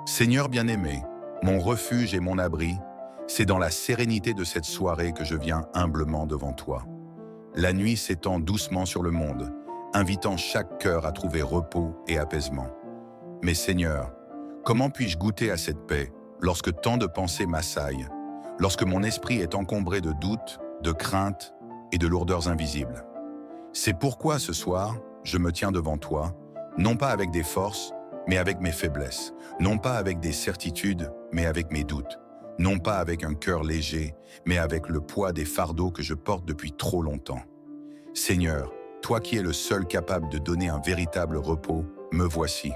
Seigneur bien-aimé, mon refuge et mon abri, c'est dans la sérénité de cette soirée que je viens humblement devant toi. La nuit s'étend doucement sur le monde, invitant chaque cœur à trouver repos et apaisement. Mais Seigneur, comment puis-je goûter à cette paix lorsque tant de pensées m'assaillent, lorsque mon esprit est encombré de doutes, de craintes et de lourdeurs invisibles? C'est pourquoi ce soir, je me tiens devant toi, non pas avec des forces, mais avec mes faiblesses, non pas avec des certitudes, mais avec mes doutes, non pas avec un cœur léger, mais avec le poids des fardeaux que je porte depuis trop longtemps. Seigneur, toi qui es le seul capable de donner un véritable repos, me voici.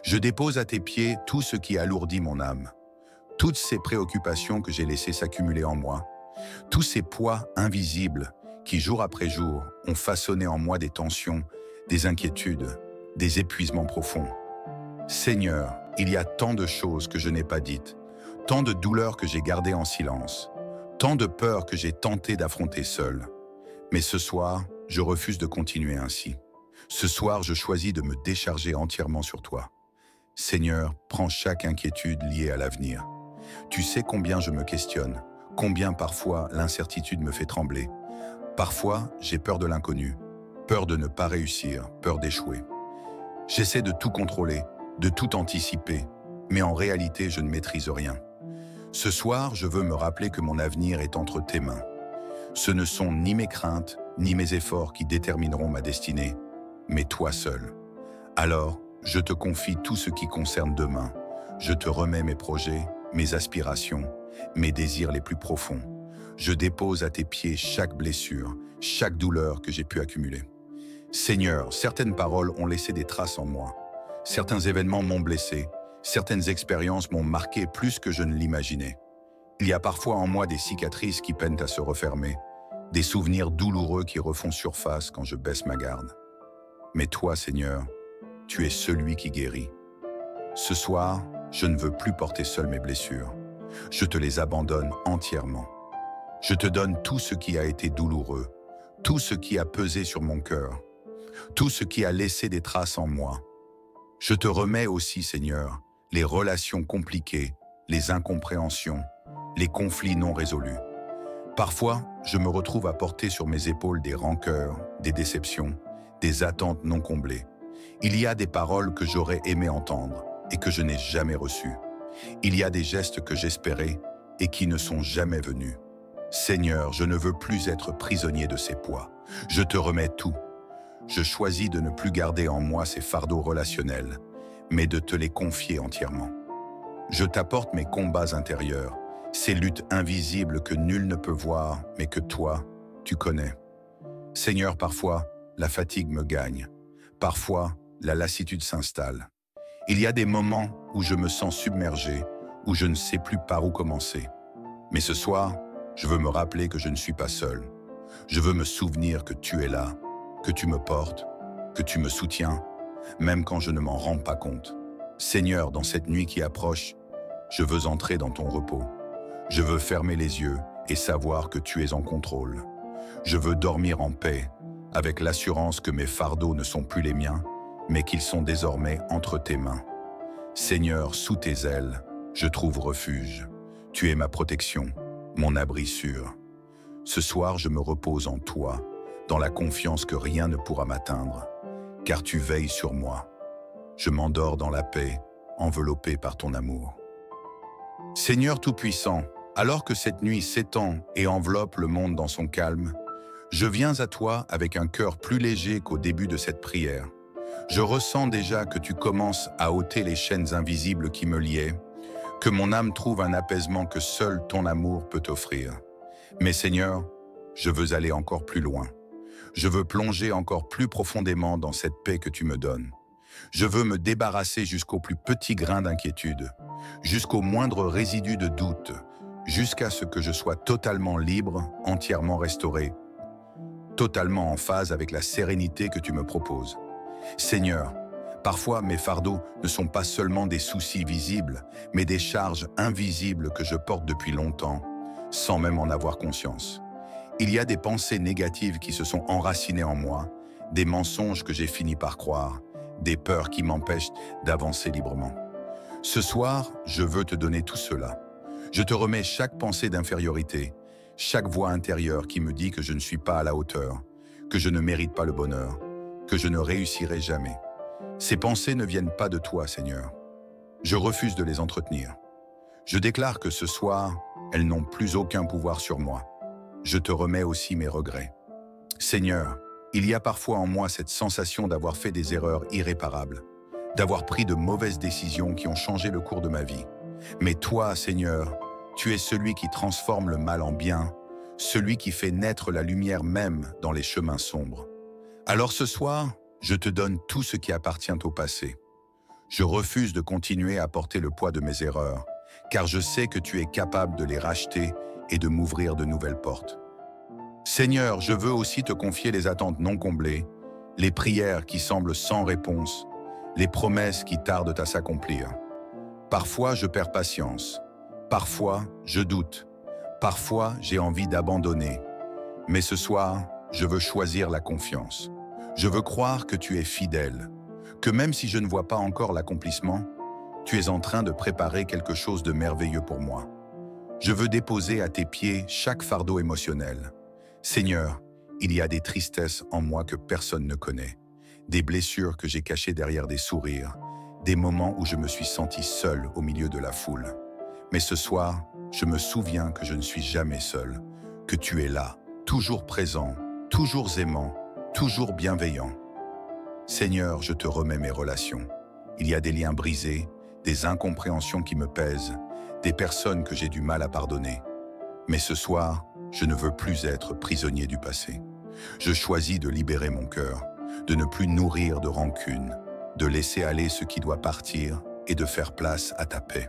Je dépose à tes pieds tout ce qui alourdit mon âme, toutes ces préoccupations que j'ai laissées s'accumuler en moi, tous ces poids invisibles qui, jour après jour, ont façonné en moi des tensions, des inquiétudes, des épuisements profonds. Seigneur, il y a tant de choses que je n'ai pas dites, tant de douleurs que j'ai gardées en silence, tant de peurs que j'ai tenté d'affronter seul. Mais ce soir, je refuse de continuer ainsi. Ce soir, je choisis de me décharger entièrement sur toi. Seigneur, prends chaque inquiétude liée à l'avenir. Tu sais combien je me questionne, combien parfois l'incertitude me fait trembler. Parfois, j'ai peur de l'inconnu, peur de ne pas réussir, peur d'échouer. J'essaie de tout contrôler, de tout anticiper, mais en réalité, je ne maîtrise rien. Ce soir, je veux me rappeler que mon avenir est entre tes mains. Ce ne sont ni mes craintes, ni mes efforts qui détermineront ma destinée, mais toi seul. Alors, je te confie tout ce qui concerne demain. Je te remets mes projets, mes aspirations, mes désirs les plus profonds. Je dépose à tes pieds chaque blessure, chaque douleur que j'ai pu accumuler. Seigneur, certaines paroles ont laissé des traces en moi. Certains événements m'ont blessé, certaines expériences m'ont marqué plus que je ne l'imaginais. Il y a parfois en moi des cicatrices qui peinent à se refermer, des souvenirs douloureux qui refont surface quand je baisse ma garde. Mais toi, Seigneur, tu es celui qui guérit. Ce soir, je ne veux plus porter seul mes blessures. Je te les abandonne entièrement. Je te donne tout ce qui a été douloureux, tout ce qui a pesé sur mon cœur, tout ce qui a laissé des traces en moi. Je te remets aussi, Seigneur, les relations compliquées, les incompréhensions, les conflits non résolus. Parfois, je me retrouve à porter sur mes épaules des rancœurs, des déceptions, des attentes non comblées. Il y a des paroles que j'aurais aimé entendre et que je n'ai jamais reçues. Il y a des gestes que j'espérais et qui ne sont jamais venus. Seigneur, je ne veux plus être prisonnier de ces poids. Je te remets tout. Je choisis de ne plus garder en moi ces fardeaux relationnels, mais de te les confier entièrement. Je t'apporte mes combats intérieurs, ces luttes invisibles que nul ne peut voir, mais que toi, tu connais. Seigneur, parfois, la fatigue me gagne. Parfois, la lassitude s'installe. Il y a des moments où je me sens submergé, où je ne sais plus par où commencer. Mais ce soir, je veux me rappeler que je ne suis pas seul. Je veux me souvenir que tu es là, que tu me portes, que tu me soutiens, même quand je ne m'en rends pas compte. Seigneur, dans cette nuit qui approche, je veux entrer dans ton repos. Je veux fermer les yeux et savoir que tu es en contrôle. Je veux dormir en paix, avec l'assurance que mes fardeaux ne sont plus les miens, mais qu'ils sont désormais entre tes mains. Seigneur, sous tes ailes, je trouve refuge. Tu es ma protection, mon abri sûr. Ce soir, je me repose en toi, dans la confiance que rien ne pourra m'atteindre, car tu veilles sur moi. Je m'endors dans la paix, enveloppé par ton amour. Seigneur Tout-Puissant, alors que cette nuit s'étend et enveloppe le monde dans son calme, je viens à toi avec un cœur plus léger qu'au début de cette prière. Je ressens déjà que tu commences à ôter les chaînes invisibles qui me liaient, que mon âme trouve un apaisement que seul ton amour peut offrir. Mais Seigneur, je veux aller encore plus loin. Je veux plonger encore plus profondément dans cette paix que tu me donnes. Je veux me débarrasser jusqu'au plus petit grain d'inquiétude, jusqu'au moindre résidu de doute, jusqu'à ce que je sois totalement libre, entièrement restauré, totalement en phase avec la sérénité que tu me proposes. Seigneur, parfois mes fardeaux ne sont pas seulement des soucis visibles, mais des charges invisibles que je porte depuis longtemps, sans même en avoir conscience. Il y a des pensées négatives qui se sont enracinées en moi, des mensonges que j'ai fini par croire, des peurs qui m'empêchent d'avancer librement. Ce soir, je veux te donner tout cela. Je te remets chaque pensée d'infériorité, chaque voix intérieure qui me dit que je ne suis pas à la hauteur, que je ne mérite pas le bonheur, que je ne réussirai jamais. Ces pensées ne viennent pas de toi, Seigneur. Je refuse de les entretenir. Je déclare que ce soir, elles n'ont plus aucun pouvoir sur moi. Je te remets aussi mes regrets. Seigneur, il y a parfois en moi cette sensation d'avoir fait des erreurs irréparables, d'avoir pris de mauvaises décisions qui ont changé le cours de ma vie. Mais toi, Seigneur, tu es celui qui transforme le mal en bien, celui qui fait naître la lumière même dans les chemins sombres. Alors ce soir, je te donne tout ce qui appartient au passé. Je refuse de continuer à porter le poids de mes erreurs, car je sais que tu es capable de les racheter et de m'ouvrir de nouvelles portes. Seigneur, je veux aussi te confier les attentes non comblées, les prières qui semblent sans réponse, les promesses qui tardent à s'accomplir. Parfois, je perds patience. Parfois, je doute. Parfois, j'ai envie d'abandonner. Mais ce soir, je veux choisir la confiance. Je veux croire que tu es fidèle, que même si je ne vois pas encore l'accomplissement, tu es en train de préparer quelque chose de merveilleux pour moi. Je veux déposer à tes pieds chaque fardeau émotionnel. Seigneur, il y a des tristesses en moi que personne ne connaît, des blessures que j'ai cachées derrière des sourires, des moments où je me suis senti seul au milieu de la foule. Mais ce soir, je me souviens que je ne suis jamais seul, que tu es là, toujours présent, toujours aimant, toujours bienveillant. Seigneur, je te remets mes relations. Il y a des liens brisés, des incompréhensions qui me pèsent, des personnes que j'ai du mal à pardonner. Mais ce soir, je ne veux plus être prisonnier du passé. Je choisis de libérer mon cœur, de ne plus nourrir de rancune, de laisser aller ce qui doit partir et de faire place à ta paix.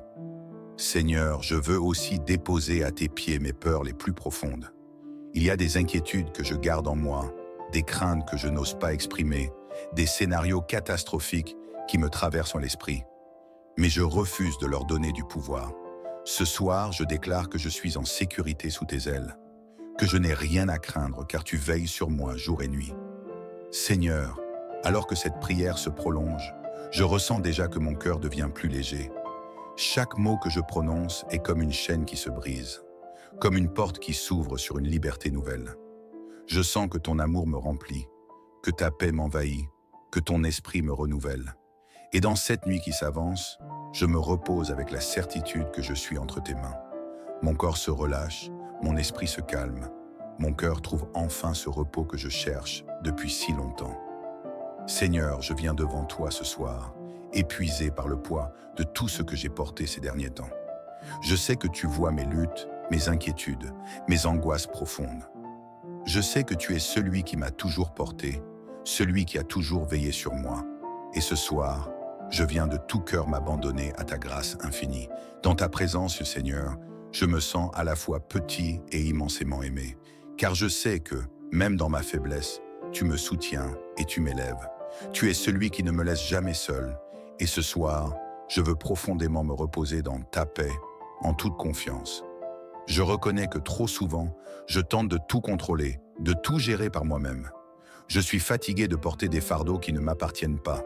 Seigneur, je veux aussi déposer à tes pieds mes peurs les plus profondes. Il y a des inquiétudes que je garde en moi, des craintes que je n'ose pas exprimer, des scénarios catastrophiques qui me traversent l'esprit. Mais je refuse de leur donner du pouvoir. Ce soir, je déclare que je suis en sécurité sous tes ailes, que je n'ai rien à craindre car tu veilles sur moi jour et nuit. Seigneur, alors que cette prière se prolonge, je ressens déjà que mon cœur devient plus léger. Chaque mot que je prononce est comme une chaîne qui se brise, comme une porte qui s'ouvre sur une liberté nouvelle. Je sens que ton amour me remplit, que ta paix m'envahit, que ton esprit me renouvelle. Et dans cette nuit qui s'avance, je me repose avec la certitude que je suis entre tes mains. Mon corps se relâche, mon esprit se calme. Mon cœur trouve enfin ce repos que je cherche depuis si longtemps. Seigneur, je viens devant toi ce soir, épuisé par le poids de tout ce que j'ai porté ces derniers temps. Je sais que tu vois mes luttes, mes inquiétudes, mes angoisses profondes. Je sais que tu es celui qui m'a toujours porté, celui qui a toujours veillé sur moi. Et ce soir, je viens de tout cœur m'abandonner à ta grâce infinie. Dans ta présence, Seigneur, je me sens à la fois petit et immensément aimé, car je sais que, même dans ma faiblesse, tu me soutiens et tu m'élèves. Tu es celui qui ne me laisse jamais seul. Et ce soir, je veux profondément me reposer dans ta paix, en toute confiance. Je reconnais que trop souvent, je tente de tout contrôler, de tout gérer par moi-même. Je suis fatigué de porter des fardeaux qui ne m'appartiennent pas.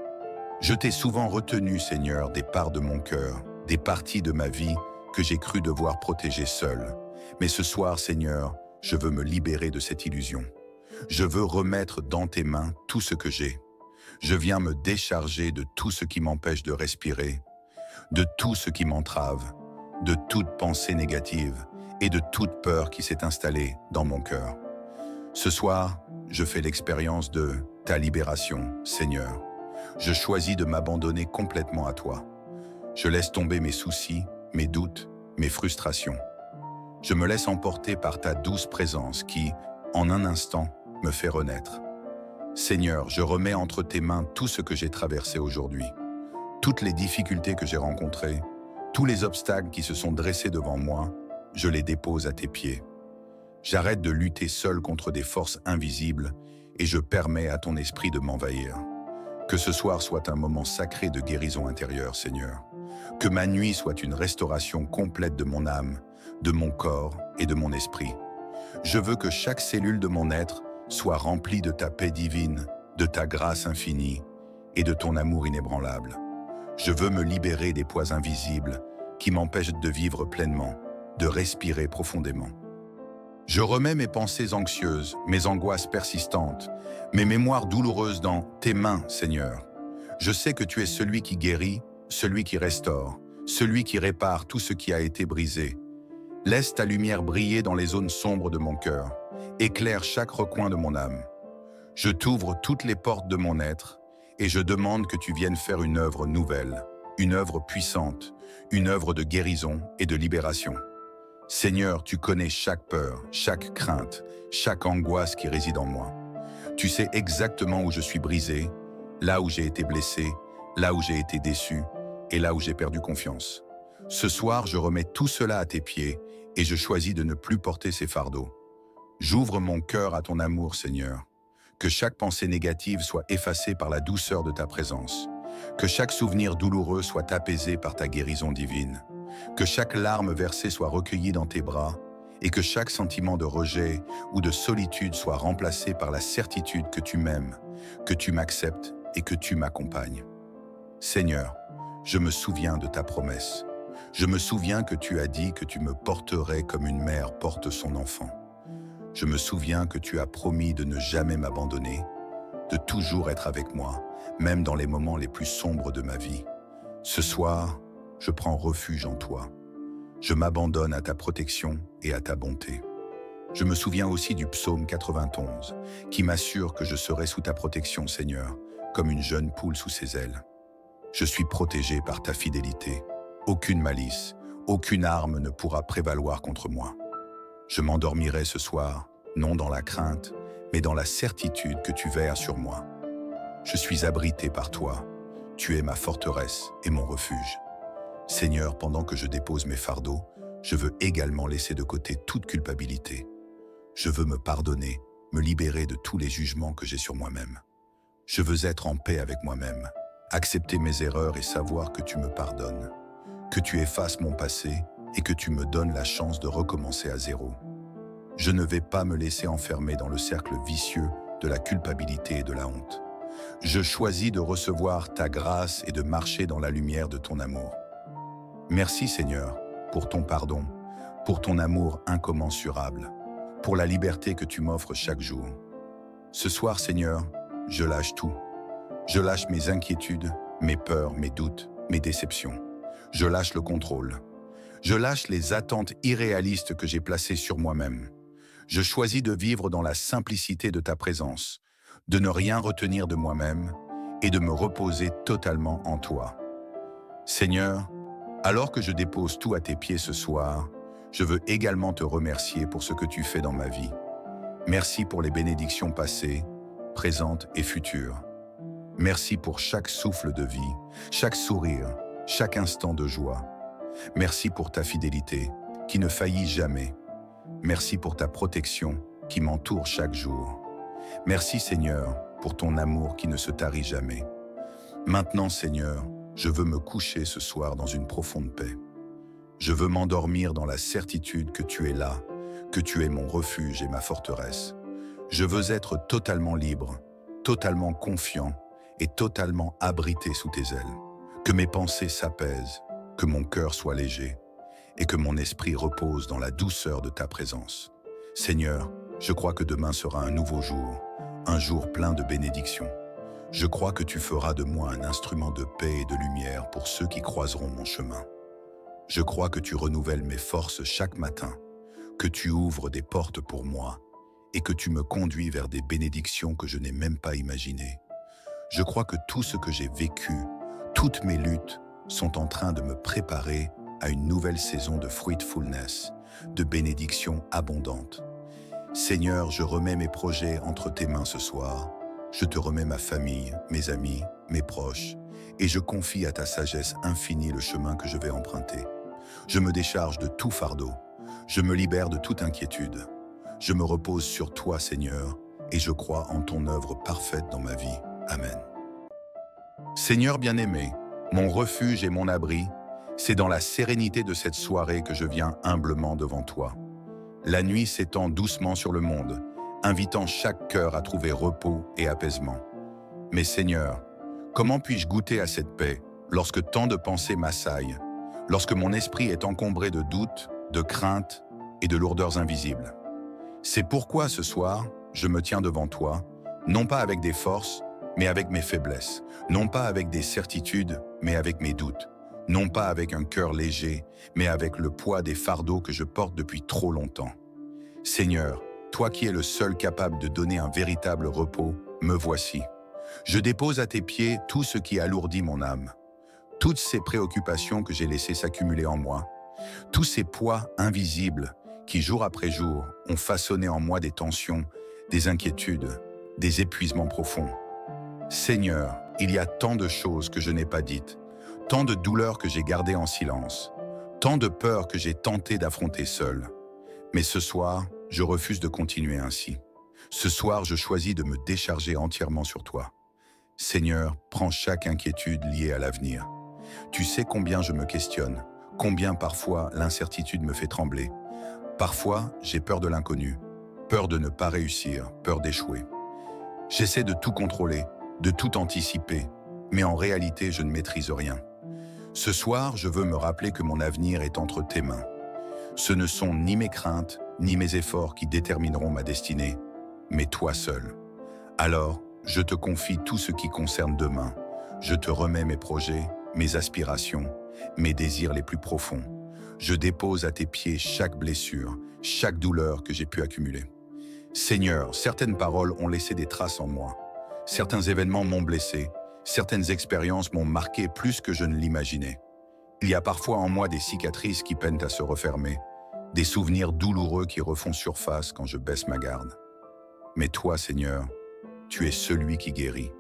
Je t'ai souvent retenu, Seigneur, des parts de mon cœur, des parties de ma vie que j'ai cru devoir protéger seul. Mais ce soir, Seigneur, je veux me libérer de cette illusion. Je veux remettre dans tes mains tout ce que j'ai. Je viens me décharger de tout ce qui m'empêche de respirer, de tout ce qui m'entrave, de toute pensée négative et de toute peur qui s'est installée dans mon cœur. Ce soir, je fais l'expérience de ta libération, Seigneur. Je choisis de m'abandonner complètement à toi. Je laisse tomber mes soucis, mes doutes, mes frustrations. Je me laisse emporter par ta douce présence qui, en un instant, me fait renaître. Seigneur, je remets entre tes mains tout ce que j'ai traversé aujourd'hui, toutes les difficultés que j'ai rencontrées, tous les obstacles qui se sont dressés devant moi, je les dépose à tes pieds. J'arrête de lutter seul contre des forces invisibles et je permets à ton esprit de m'envahir. Que ce soir soit un moment sacré de guérison intérieure, Seigneur. Que ma nuit soit une restauration complète de mon âme, de mon corps et de mon esprit. Je veux que chaque cellule de mon être soit remplie de ta paix divine, de ta grâce infinie et de ton amour inébranlable. Je veux me libérer des poids invisibles qui m'empêchent de vivre pleinement, de respirer profondément. Je remets mes pensées anxieuses, mes angoisses persistantes, mes mémoires douloureuses dans tes mains, Seigneur. Je sais que tu es celui qui guérit, celui qui restaure, celui qui répare tout ce qui a été brisé. Laisse ta lumière briller dans les zones sombres de mon cœur. Éclaire chaque recoin de mon âme. Je t'ouvre toutes les portes de mon être et je demande que tu viennes faire une œuvre nouvelle, une œuvre puissante, une œuvre de guérison et de libération. Seigneur, tu connais chaque peur, chaque crainte, chaque angoisse qui réside en moi. Tu sais exactement où je suis brisé, là où j'ai été blessé, là où j'ai été déçu et là où j'ai perdu confiance. Ce soir, je remets tout cela à tes pieds et je choisis de ne plus porter ces fardeaux. J'ouvre mon cœur à ton amour, Seigneur. Que chaque pensée négative soit effacée par la douceur de ta présence. Que chaque souvenir douloureux soit apaisé par ta guérison divine. Que chaque larme versée soit recueillie dans tes bras et que chaque sentiment de rejet ou de solitude soit remplacé par la certitude que tu m'aimes, que tu m'acceptes et que tu m'accompagnes. Seigneur, je me souviens de ta promesse. Je me souviens que tu as dit que tu me porterais comme une mère porte son enfant. Je me souviens que tu as promis de ne jamais m'abandonner, de toujours être avec moi, même dans les moments les plus sombres de ma vie. Ce soir, je prends refuge en toi. Je m'abandonne à ta protection et à ta bonté. Je me souviens aussi du psaume 91, qui m'assure que je serai sous ta protection, Seigneur, comme une jeune poule sous ses ailes. Je suis protégé par ta fidélité. Aucune malice, aucune arme ne pourra prévaloir contre moi. Je m'endormirai ce soir, non dans la crainte, mais dans la certitude que tu veilles sur moi. Je suis abrité par toi. Tu es ma forteresse et mon refuge. Seigneur, pendant que je dépose mes fardeaux, je veux également laisser de côté toute culpabilité. Je veux me pardonner, me libérer de tous les jugements que j'ai sur moi-même. Je veux être en paix avec moi-même, accepter mes erreurs et savoir que tu me pardonnes, que tu effaces mon passé et que tu me donnes la chance de recommencer à zéro. Je ne vais pas me laisser enfermer dans le cercle vicieux de la culpabilité et de la honte. Je choisis de recevoir ta grâce et de marcher dans la lumière de ton amour. Merci Seigneur, pour ton pardon, pour ton amour incommensurable, pour la liberté que tu m'offres chaque jour. Ce soir Seigneur, je lâche tout. Je lâche mes inquiétudes, mes peurs, mes doutes, mes déceptions. Je lâche le contrôle. Je lâche les attentes irréalistes que j'ai placées sur moi-même. Je choisis de vivre dans la simplicité de ta présence, de ne rien retenir de moi-même et de me reposer totalement en toi. Seigneur, alors que je dépose tout à tes pieds ce soir, je veux également te remercier pour ce que tu fais dans ma vie. Merci pour les bénédictions passées, présentes et futures. Merci pour chaque souffle de vie, chaque sourire, chaque instant de joie. Merci pour ta fidélité, qui ne faillit jamais. Merci pour ta protection, qui m'entoure chaque jour. Merci Seigneur, pour ton amour qui ne se tarit jamais. Maintenant Seigneur, je veux me coucher ce soir dans une profonde paix. Je veux m'endormir dans la certitude que tu es là, que tu es mon refuge et ma forteresse. Je veux être totalement libre, totalement confiant et totalement abrité sous tes ailes. Que mes pensées s'apaisent, que mon cœur soit léger et que mon esprit repose dans la douceur de ta présence. Seigneur, je crois que demain sera un nouveau jour, un jour plein de bénédictions. Je crois que tu feras de moi un instrument de paix et de lumière pour ceux qui croiseront mon chemin. Je crois que tu renouvelles mes forces chaque matin, que tu ouvres des portes pour moi et que tu me conduis vers des bénédictions que je n'ai même pas imaginées. Je crois que tout ce que j'ai vécu, toutes mes luttes, sont en train de me préparer à une nouvelle saison de fruitfulness, de bénédictions abondantes. Seigneur, je remets mes projets entre tes mains ce soir. Je te remets ma famille, mes amis, mes proches, et je confie à ta sagesse infinie le chemin que je vais emprunter. Je me décharge de tout fardeau. Je me libère de toute inquiétude. Je me repose sur toi, Seigneur, et je crois en ton œuvre parfaite dans ma vie. Amen. Seigneur bien-aimé, mon refuge et mon abri, c'est dans la sérénité de cette soirée que je viens humblement devant toi. La nuit s'étend doucement sur le monde, invitant chaque cœur à trouver repos et apaisement. Mais Seigneur, comment puis-je goûter à cette paix, lorsque tant de pensées m'assaillent, lorsque mon esprit est encombré de doutes, de craintes et de lourdeurs invisibles. C'est pourquoi ce soir, je me tiens devant toi, non pas avec des forces, mais avec mes faiblesses, non pas avec des certitudes, mais avec mes doutes, non pas avec un cœur léger, mais avec le poids des fardeaux que je porte depuis trop longtemps. Seigneur, toi qui es le seul capable de donner un véritable repos, me voici. Je dépose à tes pieds tout ce qui alourdit mon âme, toutes ces préoccupations que j'ai laissées s'accumuler en moi, tous ces poids invisibles qui, jour après jour, ont façonné en moi des tensions, des inquiétudes, des épuisements profonds. Seigneur, il y a tant de choses que je n'ai pas dites, tant de douleurs que j'ai gardées en silence, tant de peurs que j'ai tenté d'affronter seul. Mais ce soir, je refuse de continuer ainsi. Ce soir, je choisis de me décharger entièrement sur toi. Seigneur, prends chaque inquiétude liée à l'avenir. Tu sais combien je me questionne, combien parfois l'incertitude me fait trembler. Parfois, j'ai peur de l'inconnu, peur de ne pas réussir, peur d'échouer. J'essaie de tout contrôler, de tout anticiper, mais en réalité, je ne maîtrise rien. Ce soir, je veux me rappeler que mon avenir est entre tes mains. Ce ne sont ni mes craintes, ni mes efforts qui détermineront ma destinée, mais toi seul. Alors, je te confie tout ce qui concerne demain. Je te remets mes projets, mes aspirations, mes désirs les plus profonds. Je dépose à tes pieds chaque blessure, chaque douleur que j'ai pu accumuler. Seigneur, certaines paroles ont laissé des traces en moi. Certains événements m'ont blessé, certaines expériences m'ont marqué plus que je ne l'imaginais. Il y a parfois en moi des cicatrices qui peinent à se refermer, des souvenirs douloureux qui refont surface quand je baisse ma garde. Mais toi, Seigneur, tu es celui qui guérit.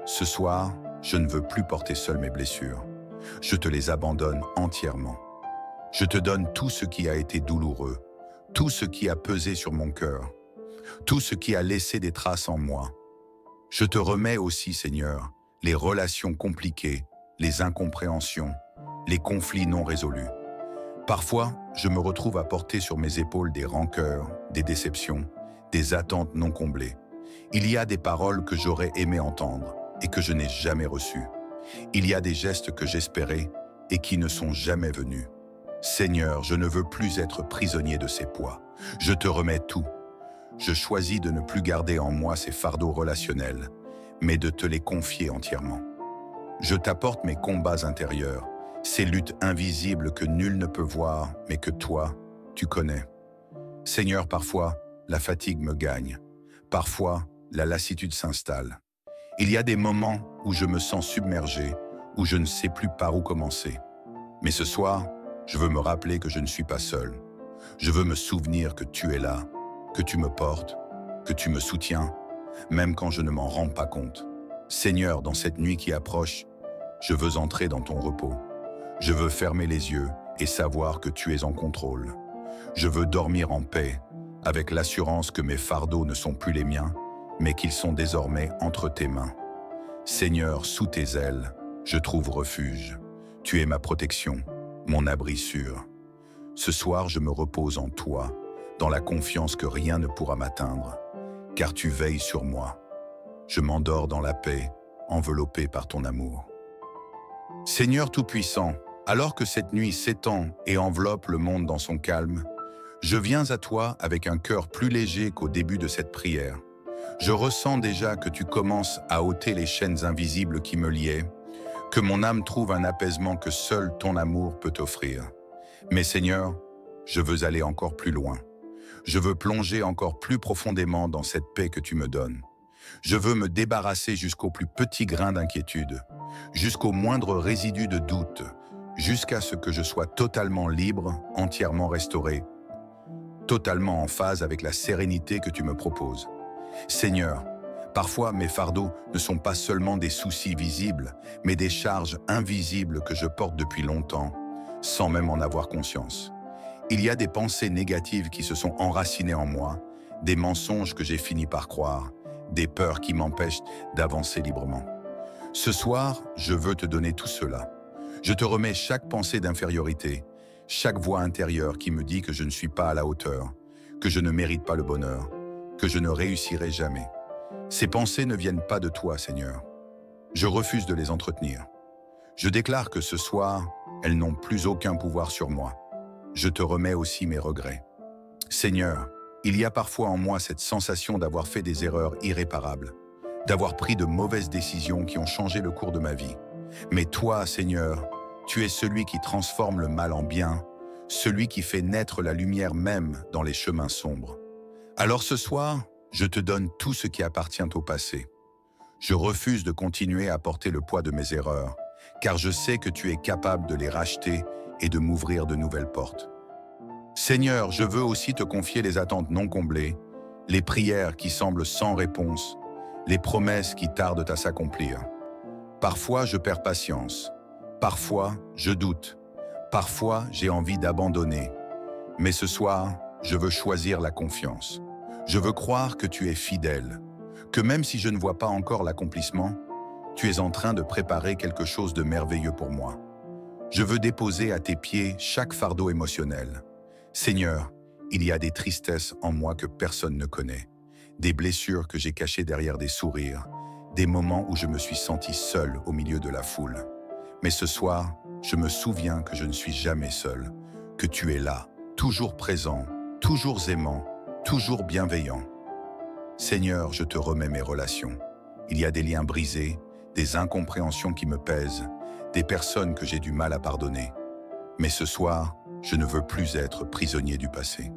Ce soir, je ne veux plus porter seul mes blessures. Je te les abandonne entièrement. Je te donne tout ce qui a été douloureux, tout ce qui a pesé sur mon cœur, tout ce qui a laissé des traces en moi. Je te remets aussi, Seigneur, les relations compliquées, les incompréhensions, les conflits non résolus. Parfois, je me retrouve à porter sur mes épaules des rancœurs, des déceptions, des attentes non comblées. Il y a des paroles que j'aurais aimé entendre et que je n'ai jamais reçues. Il y a des gestes que j'espérais et qui ne sont jamais venus. Seigneur, je ne veux plus être prisonnier de ces poids. Je te remets tout. Je choisis de ne plus garder en moi ces fardeaux relationnels, mais de te les confier entièrement. Je t'apporte mes combats intérieurs, ces luttes invisibles que nul ne peut voir, mais que toi, tu connais. Seigneur, parfois, la fatigue me gagne. Parfois, la lassitude s'installe. Il y a des moments où je me sens submergé, où je ne sais plus par où commencer. Mais ce soir, je veux me rappeler que je ne suis pas seul. Je veux me souvenir que tu es là, que tu me portes, que tu me soutiens, même quand je ne m'en rends pas compte. Seigneur, dans cette nuit qui approche, je veux entrer dans ton repos. Je veux fermer les yeux et savoir que tu es en contrôle. Je veux dormir en paix, avec l'assurance que mes fardeaux ne sont plus les miens, mais qu'ils sont désormais entre tes mains. Seigneur, sous tes ailes, je trouve refuge. Tu es ma protection, mon abri sûr. Ce soir, je me repose en toi, dans la confiance que rien ne pourra m'atteindre, car tu veilles sur moi. Je m'endors dans la paix, enveloppé par ton amour. Seigneur Tout-Puissant, alors que cette nuit s'étend et enveloppe le monde dans son calme, je viens à toi avec un cœur plus léger qu'au début de cette prière. Je ressens déjà que tu commences à ôter les chaînes invisibles qui me liaient, que mon âme trouve un apaisement que seul ton amour peut offrir. Mais Seigneur, je veux aller encore plus loin. Je veux plonger encore plus profondément dans cette paix que tu me donnes. Je veux me débarrasser jusqu'au plus petit grain d'inquiétude, jusqu'au moindre résidu de doute, jusqu'à ce que je sois totalement libre, entièrement restauré, totalement en phase avec la sérénité que tu me proposes. Seigneur, parfois mes fardeaux ne sont pas seulement des soucis visibles, mais des charges invisibles que je porte depuis longtemps, sans même en avoir conscience. Il y a des pensées négatives qui se sont enracinées en moi, des mensonges que j'ai fini par croire, des peurs qui m'empêchent d'avancer librement. Ce soir, je veux te donner tout cela. Je te remets chaque pensée d'infériorité, chaque voix intérieure qui me dit que je ne suis pas à la hauteur, que je ne mérite pas le bonheur, que je ne réussirai jamais. Ces pensées ne viennent pas de toi, Seigneur. Je refuse de les entretenir. Je déclare que ce soir, elles n'ont plus aucun pouvoir sur moi. Je te remets aussi mes regrets. Seigneur, il y a parfois en moi cette sensation d'avoir fait des erreurs irréparables, d'avoir pris de mauvaises décisions qui ont changé le cours de ma vie. Mais toi, Seigneur, tu es celui qui transforme le mal en bien, celui qui fait naître la lumière même dans les chemins sombres. Alors ce soir, je te donne tout ce qui appartient au passé. Je refuse de continuer à porter le poids de mes erreurs, car je sais que tu es capable de les racheter et de m'ouvrir de nouvelles portes. Seigneur, je veux aussi te confier les attentes non comblées, les prières qui semblent sans réponse, les promesses qui tardent à s'accomplir. Parfois, je perds patience. Parfois, je doute. Parfois, j'ai envie d'abandonner. Mais ce soir, je veux choisir la confiance. Je veux croire que tu es fidèle, que même si je ne vois pas encore l'accomplissement, tu es en train de préparer quelque chose de merveilleux pour moi. Je veux déposer à tes pieds chaque fardeau émotionnel. Seigneur, il y a des tristesses en moi que personne ne connaît, des blessures que j'ai cachées derrière des sourires, des moments où je me suis senti seul au milieu de la foule. Mais ce soir, je me souviens que je ne suis jamais seul, que tu es là, toujours présent, toujours aimant, toujours bienveillant. Seigneur, je te remets mes relations. Il y a des liens brisés, des incompréhensions qui me pèsent, des personnes que j'ai du mal à pardonner. Mais ce soir, je ne veux plus être prisonnier du passé.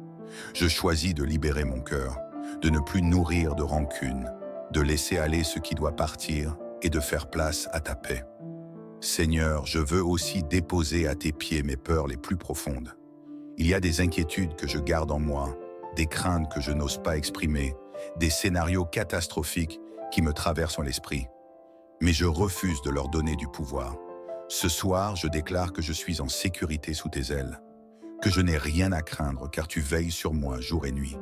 Je choisis de libérer mon cœur, de ne plus nourrir de rancune, de laisser aller ce qui doit partir et de faire place à ta paix. Seigneur, je veux aussi déposer à tes pieds mes peurs les plus profondes. Il y a des inquiétudes que je garde en moi, des craintes que je n'ose pas exprimer, des scénarios catastrophiques qui me traversent l'esprit. Mais je refuse de leur donner du pouvoir. Ce soir, je déclare que je suis en sécurité sous tes ailes, que je n'ai rien à craindre car tu veilles sur moi jour et nuit.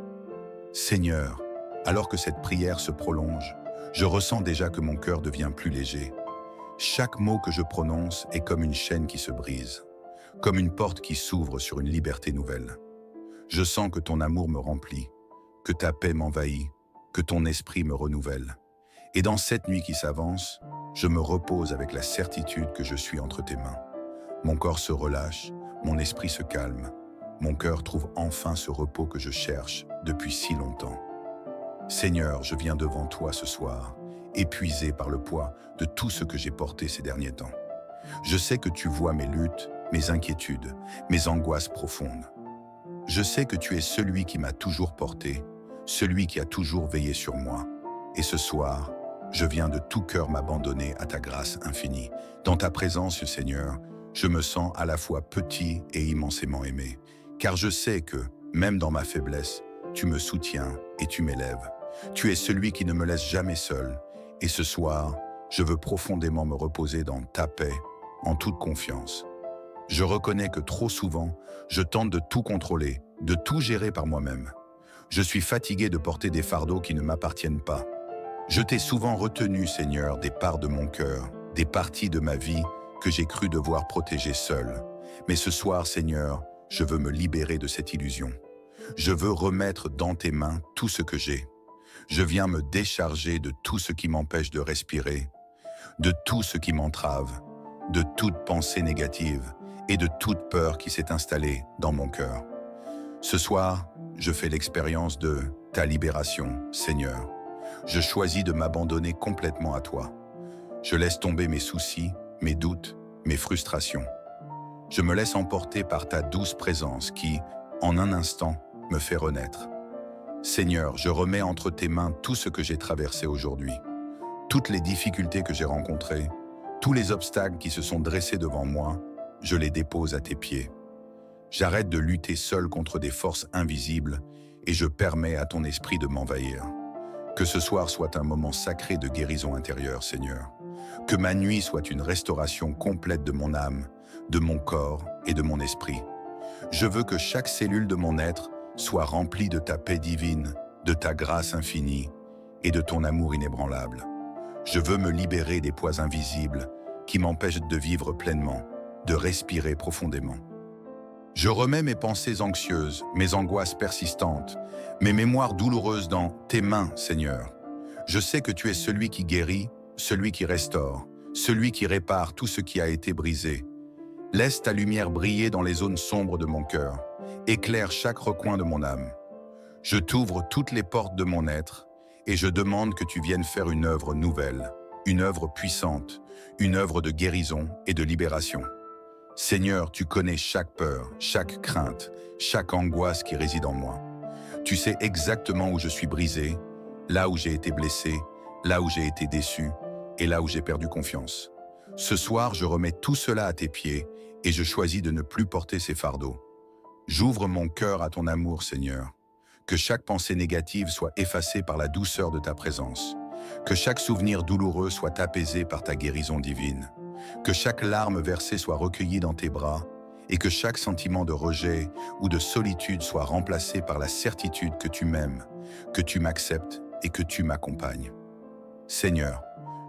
Seigneur, alors que cette prière se prolonge, je ressens déjà que mon cœur devient plus léger. Chaque mot que je prononce est comme une chaîne qui se brise, comme une porte qui s'ouvre sur une liberté nouvelle. Je sens que ton amour me remplit, que ta paix m'envahit, que ton esprit me renouvelle. Et dans cette nuit qui s'avance, je me repose avec la certitude que je suis entre tes mains. Mon corps se relâche, mon esprit se calme, mon cœur trouve enfin ce repos que je cherche depuis si longtemps. Seigneur, je viens devant toi ce soir, épuisé par le poids de tout ce que j'ai porté ces derniers temps. Je sais que tu vois mes luttes, mes inquiétudes, mes angoisses profondes. Je sais que tu es celui qui m'a toujours porté, celui qui a toujours veillé sur moi. Et ce soir, je viens de tout cœur m'abandonner à ta grâce infinie. Dans ta présence, Seigneur, je me sens à la fois petit et immensément aimé, car je sais que, même dans ma faiblesse, tu me soutiens et tu m'élèves. Tu es celui qui ne me laisse jamais seul. Et ce soir, je veux profondément me reposer dans ta paix, en toute confiance. Je reconnais que trop souvent, je tente de tout contrôler, de tout gérer par moi-même. Je suis fatigué de porter des fardeaux qui ne m'appartiennent pas. Je t'ai souvent retenu, Seigneur, des parts de mon cœur, des parties de ma vie que j'ai cru devoir protéger seul. Mais ce soir, Seigneur, je veux me libérer de cette illusion. Je veux remettre dans tes mains tout ce que j'ai. Je viens me décharger de tout ce qui m'empêche de respirer, de tout ce qui m'entrave, de toute pensée négative et de toute peur qui s'est installée dans mon cœur. Ce soir, je fais l'expérience de ta libération, Seigneur. Je choisis de m'abandonner complètement à toi. Je laisse tomber mes soucis, mes doutes, mes frustrations. Je me laisse emporter par ta douce présence qui, en un instant, me fait renaître. Seigneur, je remets entre tes mains tout ce que j'ai traversé aujourd'hui, toutes les difficultés que j'ai rencontrées, tous les obstacles qui se sont dressés devant moi, je les dépose à tes pieds. J'arrête de lutter seul contre des forces invisibles et je permets à ton esprit de m'envahir. Que ce soir soit un moment sacré de guérison intérieure, Seigneur. Que ma nuit soit une restauration complète de mon âme, de mon corps et de mon esprit. Je veux que chaque cellule de mon être soit remplie de ta paix divine, de ta grâce infinie et de ton amour inébranlable. Je veux me libérer des poids invisibles qui m'empêchent de vivre pleinement, de respirer profondément. Je remets mes pensées anxieuses, mes angoisses persistantes, mes mémoires douloureuses dans tes mains, Seigneur. Je sais que tu es celui qui guérit, celui qui restaure, celui qui répare tout ce qui a été brisé. Laisse ta lumière briller dans les zones sombres de mon cœur. Éclaire chaque recoin de mon âme. Je t'ouvre toutes les portes de mon être et je demande que tu viennes faire une œuvre nouvelle, une œuvre puissante, une œuvre de guérison et de libération. Seigneur, tu connais chaque peur, chaque crainte, chaque angoisse qui réside en moi. Tu sais exactement où je suis brisé, là où j'ai été blessé, là où j'ai été déçu et là où j'ai perdu confiance. Ce soir, je remets tout cela à tes pieds et je choisis de ne plus porter ces fardeaux. J'ouvre mon cœur à ton amour, Seigneur. Que chaque pensée négative soit effacée par la douceur de ta présence. Que chaque souvenir douloureux soit apaisé par ta guérison divine. Que chaque larme versée soit recueillie dans tes bras et que chaque sentiment de rejet ou de solitude soit remplacé par la certitude que tu m'aimes, que tu m'acceptes et que tu m'accompagnes. Seigneur,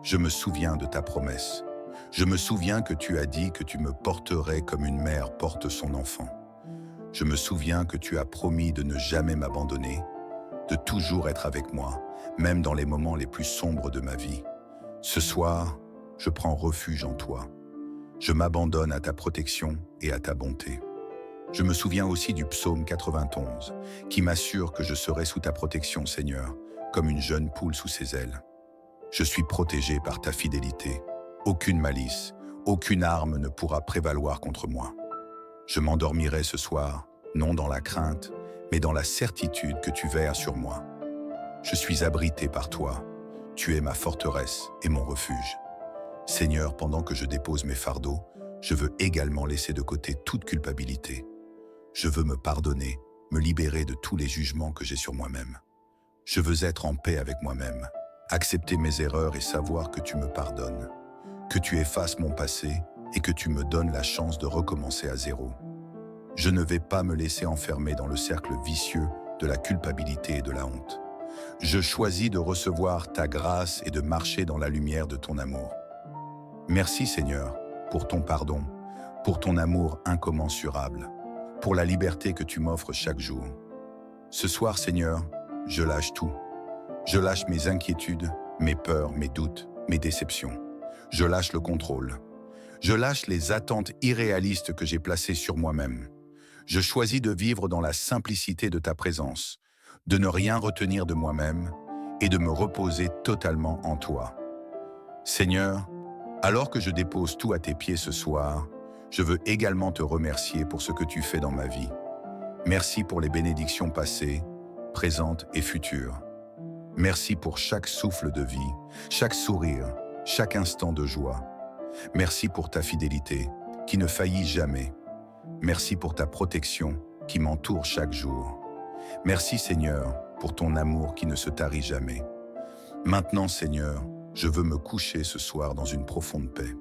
je me souviens de ta promesse. Je me souviens que tu as dit que tu me porterais comme une mère porte son enfant. Je me souviens que tu as promis de ne jamais m'abandonner, de toujours être avec moi, même dans les moments les plus sombres de ma vie. Ce soir, je prends refuge en toi. Je m'abandonne à ta protection et à ta bonté. Je me souviens aussi du psaume 91, qui m'assure que je serai sous ta protection, Seigneur, comme une jeune poule sous ses ailes. Je suis protégé par ta fidélité. Aucune malice, aucune arme ne pourra prévaloir contre moi. Je m'endormirai ce soir, non dans la crainte, mais dans la certitude que tu veilles sur moi. Je suis abrité par toi. Tu es ma forteresse et mon refuge. Seigneur, pendant que je dépose mes fardeaux, je veux également laisser de côté toute culpabilité. Je veux me pardonner, me libérer de tous les jugements que j'ai sur moi-même. Je veux être en paix avec moi-même, accepter mes erreurs et savoir que tu me pardonnes, que tu effaces mon passé et que tu me donnes la chance de recommencer à zéro. Je ne vais pas me laisser enfermer dans le cercle vicieux de la culpabilité et de la honte. Je choisis de recevoir ta grâce et de marcher dans la lumière de ton amour. Merci Seigneur, pour ton pardon, pour ton amour incommensurable, pour la liberté que tu m'offres chaque jour. Ce soir, Seigneur, je lâche tout. Je lâche mes inquiétudes, mes peurs, mes doutes, mes déceptions. Je lâche le contrôle. Je lâche les attentes irréalistes que j'ai placées sur moi-même. Je choisis de vivre dans la simplicité de ta présence, de ne rien retenir de moi-même et de me reposer totalement en toi. Seigneur, alors que je dépose tout à tes pieds ce soir, je veux également te remercier pour ce que tu fais dans ma vie. Merci pour les bénédictions passées, présentes et futures. Merci pour chaque souffle de vie, chaque sourire, chaque instant de joie. Merci pour ta fidélité, qui ne faillit jamais. Merci pour ta protection, qui m'entoure chaque jour. Merci Seigneur, pour ton amour qui ne se tarit jamais. Maintenant Seigneur, je veux me coucher ce soir dans une profonde paix.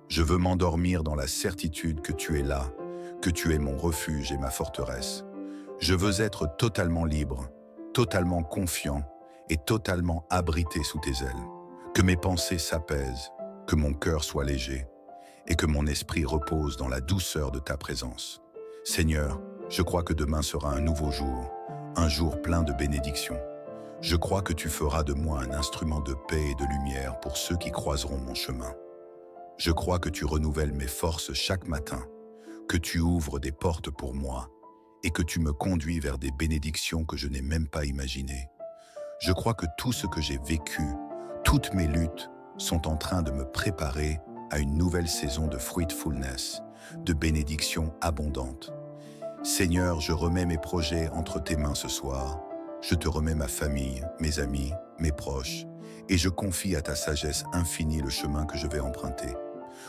Je veux m'endormir dans la certitude que tu es là, que tu es mon refuge et ma forteresse. Je veux être totalement libre, totalement confiant et totalement abrité sous tes ailes. Que mes pensées s'apaisent, que mon cœur soit léger et que mon esprit repose dans la douceur de ta présence. Seigneur, je crois que demain sera un nouveau jour, un jour plein de bénédictions. Je crois que tu feras de moi un instrument de paix et de lumière pour ceux qui croiseront mon chemin. Je crois que tu renouvelles mes forces chaque matin, que tu ouvres des portes pour moi et que tu me conduis vers des bénédictions que je n'ai même pas imaginées. Je crois que tout ce que j'ai vécu, toutes mes luttes, sont en train de me préparer à une nouvelle saison de fruitfulness, de bénédictions abondantes. Seigneur, je remets mes projets entre tes mains ce soir. Je te remets ma famille, mes amis, mes proches, et je confie à ta sagesse infinie le chemin que je vais emprunter.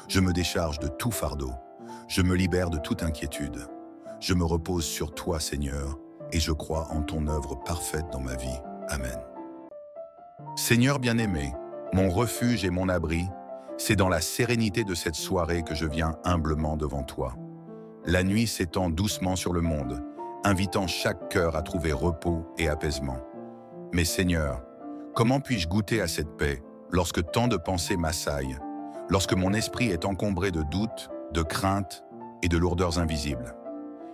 Je me décharge de tout fardeau. Je me libère de toute inquiétude. Je me repose sur toi, Seigneur, et je crois en ton œuvre parfaite dans ma vie. Amen. Seigneur bien-aimé, mon refuge et mon abri, c'est dans la sérénité de cette soirée que je viens humblement devant toi. La nuit s'étend doucement sur le monde, invitant chaque cœur à trouver repos et apaisement. Mais Seigneur, comment puis-je goûter à cette paix lorsque tant de pensées m'assaillent, lorsque mon esprit est encombré de doutes, de craintes et de lourdeurs invisibles?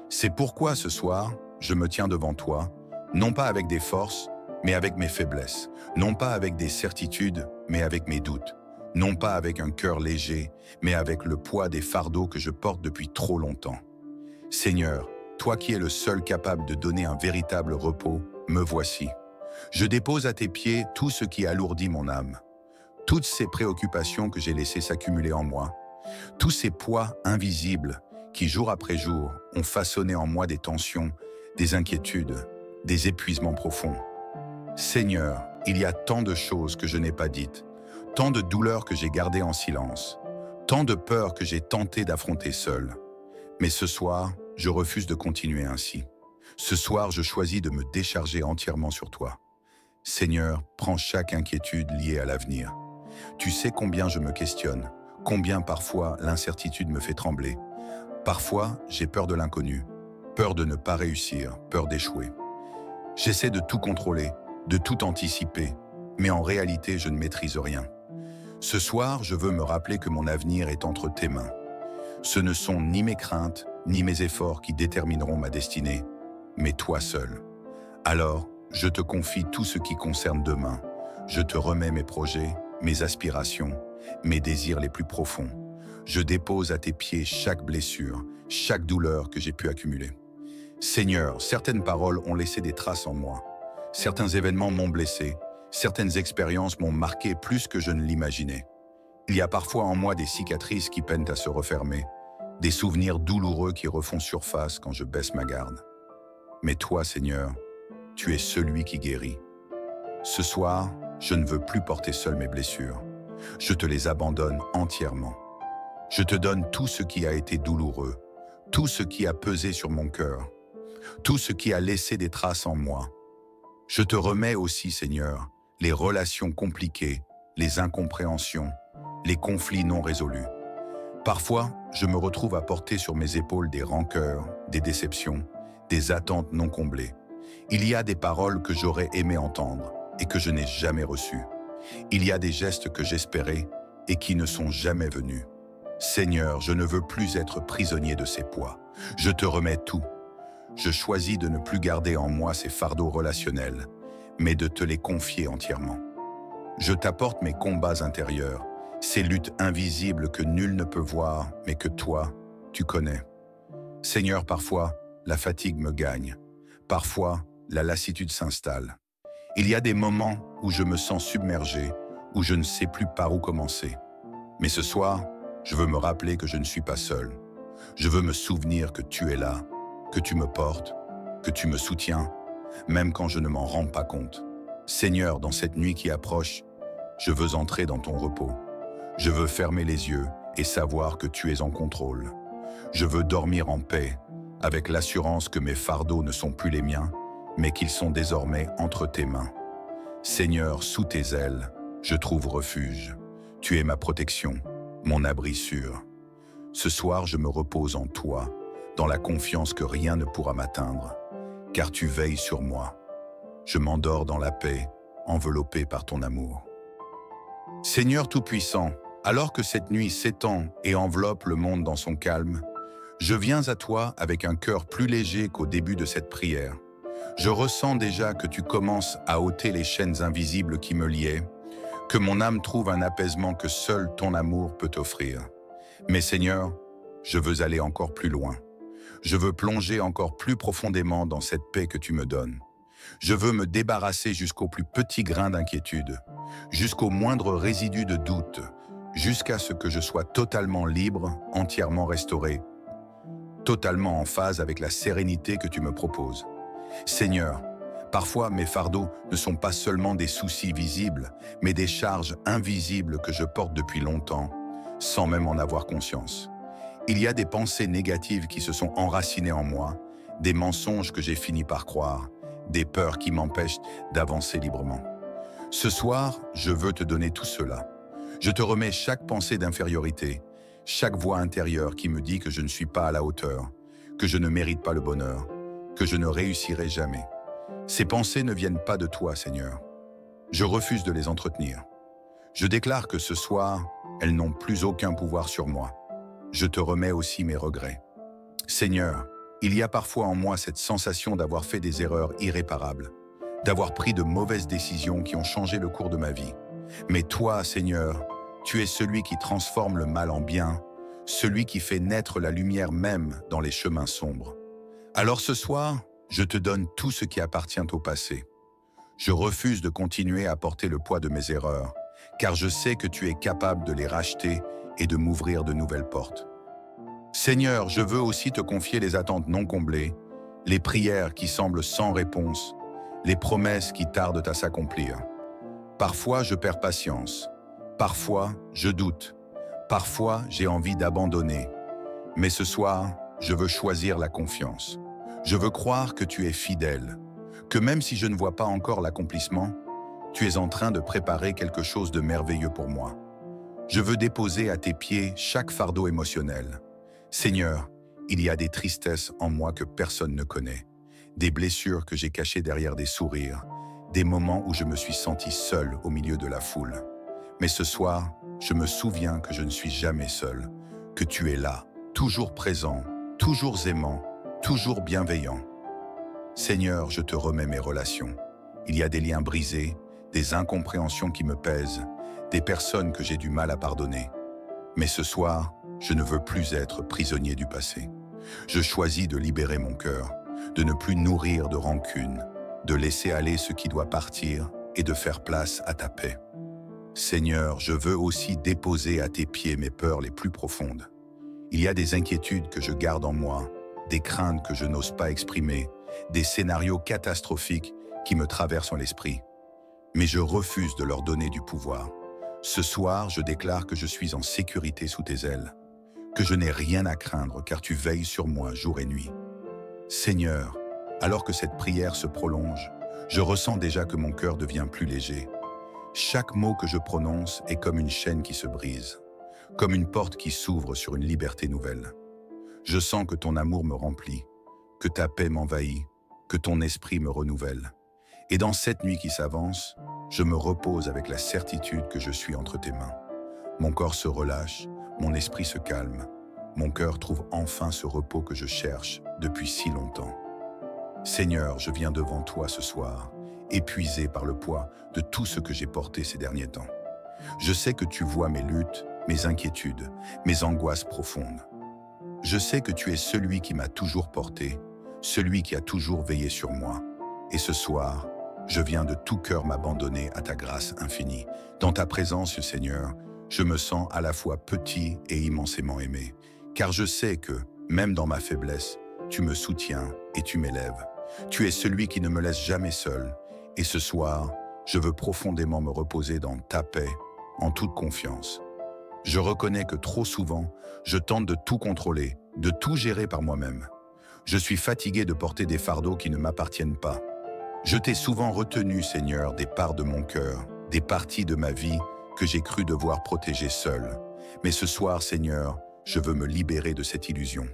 C'est pourquoi ce soir, je me tiens devant toi, non pas avec des forces, mais avec mes faiblesses, non pas avec des certitudes, mais avec mes doutes, non pas avec un cœur léger, mais avec le poids des fardeaux que je porte depuis trop longtemps. Seigneur, toi qui es le seul capable de donner un véritable repos, me voici. Je dépose à tes pieds tout ce qui alourdit mon âme, toutes ces préoccupations que j'ai laissées s'accumuler en moi, tous ces poids invisibles qui, jour après jour, ont façonné en moi des tensions, des inquiétudes, des épuisements profonds. Seigneur, il y a tant de choses que je n'ai pas dites, tant de douleurs que j'ai gardées en silence, tant de peurs que j'ai tenté d'affronter seul. Mais ce soir, je refuse de continuer ainsi. Ce soir, je choisis de me décharger entièrement sur toi. Seigneur, prends chaque inquiétude liée à l'avenir. Tu sais combien je me questionne, combien parfois l'incertitude me fait trembler. Parfois, j'ai peur de l'inconnu, peur de ne pas réussir, peur d'échouer. J'essaie de tout contrôler, de tout anticiper, mais en réalité, je ne maîtrise rien. Ce soir, je veux me rappeler que mon avenir est entre tes mains. Ce ne sont ni mes craintes, ni mes efforts qui détermineront ma destinée, mais toi seul. Alors, je te confie tout ce qui concerne demain. Je te remets mes projets, mes aspirations, mes désirs les plus profonds. Je dépose à tes pieds chaque blessure, chaque douleur que j'ai pu accumuler. Seigneur, certaines paroles ont laissé des traces en moi. Certains événements m'ont blessé, certaines expériences m'ont marqué plus que je ne l'imaginais. Il y a parfois en moi des cicatrices qui peinent à se refermer, des souvenirs douloureux qui refont surface quand je baisse ma garde. Mais toi, Seigneur, tu es celui qui guérit. Ce soir, je ne veux plus porter seul mes blessures. Je te les abandonne entièrement. Je te donne tout ce qui a été douloureux, tout ce qui a pesé sur mon cœur, tout ce qui a laissé des traces en moi. Je te remets aussi, Seigneur, les relations compliquées, les incompréhensions, les conflits non résolus. Parfois, je me retrouve à porter sur mes épaules des rancœurs, des déceptions, des attentes non comblées. Il y a des paroles que j'aurais aimé entendre et que je n'ai jamais reçues. Il y a des gestes que j'espérais et qui ne sont jamais venus. Seigneur, je ne veux plus être prisonnier de ces poids. Je te remets tout. Je choisis de ne plus garder en moi ces fardeaux relationnels, mais de te les confier entièrement. Je t'apporte mes combats intérieurs, ces luttes invisibles que nul ne peut voir, mais que toi, tu connais. Seigneur, parfois, la fatigue me gagne. Parfois, la lassitude s'installe. Il y a des moments où je me sens submergé, où je ne sais plus par où commencer. Mais ce soir, je veux me rappeler que je ne suis pas seul. Je veux me souvenir que tu es là, que tu me portes, que tu me soutiens, même quand je ne m'en rends pas compte. Seigneur, dans cette nuit qui approche, je veux entrer dans ton repos. Je veux fermer les yeux et savoir que tu es en contrôle. Je veux dormir en paix, avec l'assurance que mes fardeaux ne sont plus les miens, mais qu'ils sont désormais entre tes mains. Seigneur, sous tes ailes, je trouve refuge. Tu es ma protection, mon abri sûr. Ce soir, je me repose en toi, dans la confiance que rien ne pourra m'atteindre, car tu veilles sur moi. Je m'endors dans la paix, enveloppé par ton amour. Seigneur Tout-Puissant, alors que cette nuit s'étend et enveloppe le monde dans son calme, je viens à toi avec un cœur plus léger qu'au début de cette prière. Je ressens déjà que tu commences à ôter les chaînes invisibles qui me liaient, que mon âme trouve un apaisement que seul ton amour peut offrir. Mais Seigneur, je veux aller encore plus loin. Je veux plonger encore plus profondément dans cette paix que tu me donnes. Je veux me débarrasser jusqu'au plus petit grain d'inquiétude, jusqu'au moindre résidu de doute, jusqu'à ce que je sois totalement libre, entièrement restauré, totalement en phase avec la sérénité que tu me proposes. Seigneur, parfois mes fardeaux ne sont pas seulement des soucis visibles, mais des charges invisibles que je porte depuis longtemps, sans même en avoir conscience. Il y a des pensées négatives qui se sont enracinées en moi, des mensonges que j'ai fini par croire, des peurs qui m'empêchent d'avancer librement. Ce soir, je veux te donner tout cela. Je te remets chaque pensée d'infériorité, chaque voix intérieure qui me dit que je ne suis pas à la hauteur, que je ne mérite pas le bonheur, que je ne réussirai jamais. Ces pensées ne viennent pas de toi, Seigneur. Je refuse de les entretenir. Je déclare que ce soir, elles n'ont plus aucun pouvoir sur moi. Je te remets aussi mes regrets. Seigneur, il y a parfois en moi cette sensation d'avoir fait des erreurs irréparables, d'avoir pris de mauvaises décisions qui ont changé le cours de ma vie. Mais toi, Seigneur, Tu es celui qui transforme le mal en bien, celui qui fait naître la lumière même dans les chemins sombres. Alors ce soir, je te donne tout ce qui appartient au passé. Je refuse de continuer à porter le poids de mes erreurs, car je sais que tu es capable de les racheter et de m'ouvrir de nouvelles portes. Seigneur, je veux aussi te confier les attentes non comblées, les prières qui semblent sans réponse, les promesses qui tardent à s'accomplir. Parfois, je perds patience. Parfois, je doute. Parfois, j'ai envie d'abandonner. Mais ce soir, je veux choisir la confiance. Je veux croire que tu es fidèle, que même si je ne vois pas encore l'accomplissement, tu es en train de préparer quelque chose de merveilleux pour moi. Je veux déposer à tes pieds chaque fardeau émotionnel. Seigneur, il y a des tristesses en moi que personne ne connaît, des blessures que j'ai cachées derrière des sourires, des moments où je me suis senti seul au milieu de la foule. Mais ce soir, je me souviens que je ne suis jamais seul, que tu es là, toujours présent, toujours aimant, toujours bienveillant. Seigneur, je te remets mes relations. Il y a des liens brisés, des incompréhensions qui me pèsent, des personnes que j'ai du mal à pardonner. Mais ce soir, je ne veux plus être prisonnier du passé. Je choisis de libérer mon cœur, de ne plus nourrir de rancune, de laisser aller ce qui doit partir et de faire place à ta paix. Seigneur, je veux aussi déposer à tes pieds mes peurs les plus profondes. Il y a des inquiétudes que je garde en moi, des craintes que je n'ose pas exprimer, des scénarios catastrophiques qui me traversent l'esprit. Mais je refuse de leur donner du pouvoir. Ce soir, je déclare que je suis en sécurité sous tes ailes, que je n'ai rien à craindre car tu veilles sur moi jour et nuit. Seigneur, alors que cette prière se prolonge, je ressens déjà que mon cœur devient plus léger. Chaque mot que je prononce est comme une chaîne qui se brise, comme une porte qui s'ouvre sur une liberté nouvelle. Je sens que ton amour me remplit, que ta paix m'envahit, que ton esprit me renouvelle. Et dans cette nuit qui s'avance, je me repose avec la certitude que je suis entre tes mains. Mon corps se relâche, mon esprit se calme, mon cœur trouve enfin ce repos que je cherche depuis si longtemps. Seigneur, je viens devant toi ce soir, épuisé par le poids de tout ce que j'ai porté ces derniers temps. Je sais que tu vois mes luttes, mes inquiétudes, mes angoisses profondes. Je sais que tu es celui qui m'a toujours porté, celui qui a toujours veillé sur moi. Et ce soir, je viens de tout cœur m'abandonner à ta grâce infinie. Dans ta présence, Seigneur, je me sens à la fois petit et immensément aimé, car je sais que, même dans ma faiblesse, tu me soutiens et tu m'élèves. Tu es celui qui ne me laisse jamais seul. Et ce soir, je veux profondément me reposer dans ta paix, en toute confiance. Je reconnais que trop souvent, je tente de tout contrôler, de tout gérer par moi-même. Je suis fatigué de porter des fardeaux qui ne m'appartiennent pas. Je t'ai souvent retenu, Seigneur, des parts de mon cœur, des parties de ma vie que j'ai cru devoir protéger seul. Mais ce soir, Seigneur, je veux me libérer de cette illusion.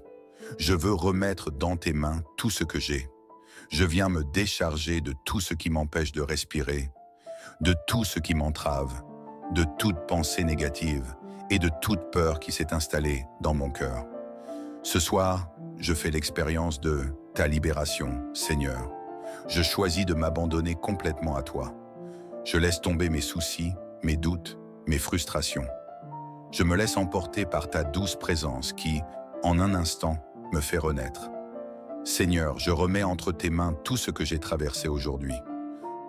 Je veux remettre dans tes mains tout ce que j'ai. Je viens me décharger de tout ce qui m'empêche de respirer, de tout ce qui m'entrave, de toute pensée négative et de toute peur qui s'est installée dans mon cœur. Ce soir, je fais l'expérience de ta libération, Seigneur. Je choisis de m'abandonner complètement à toi. Je laisse tomber mes soucis, mes doutes, mes frustrations. Je me laisse emporter par ta douce présence qui, en un instant, me fait renaître. Seigneur, je remets entre tes mains tout ce que j'ai traversé aujourd'hui,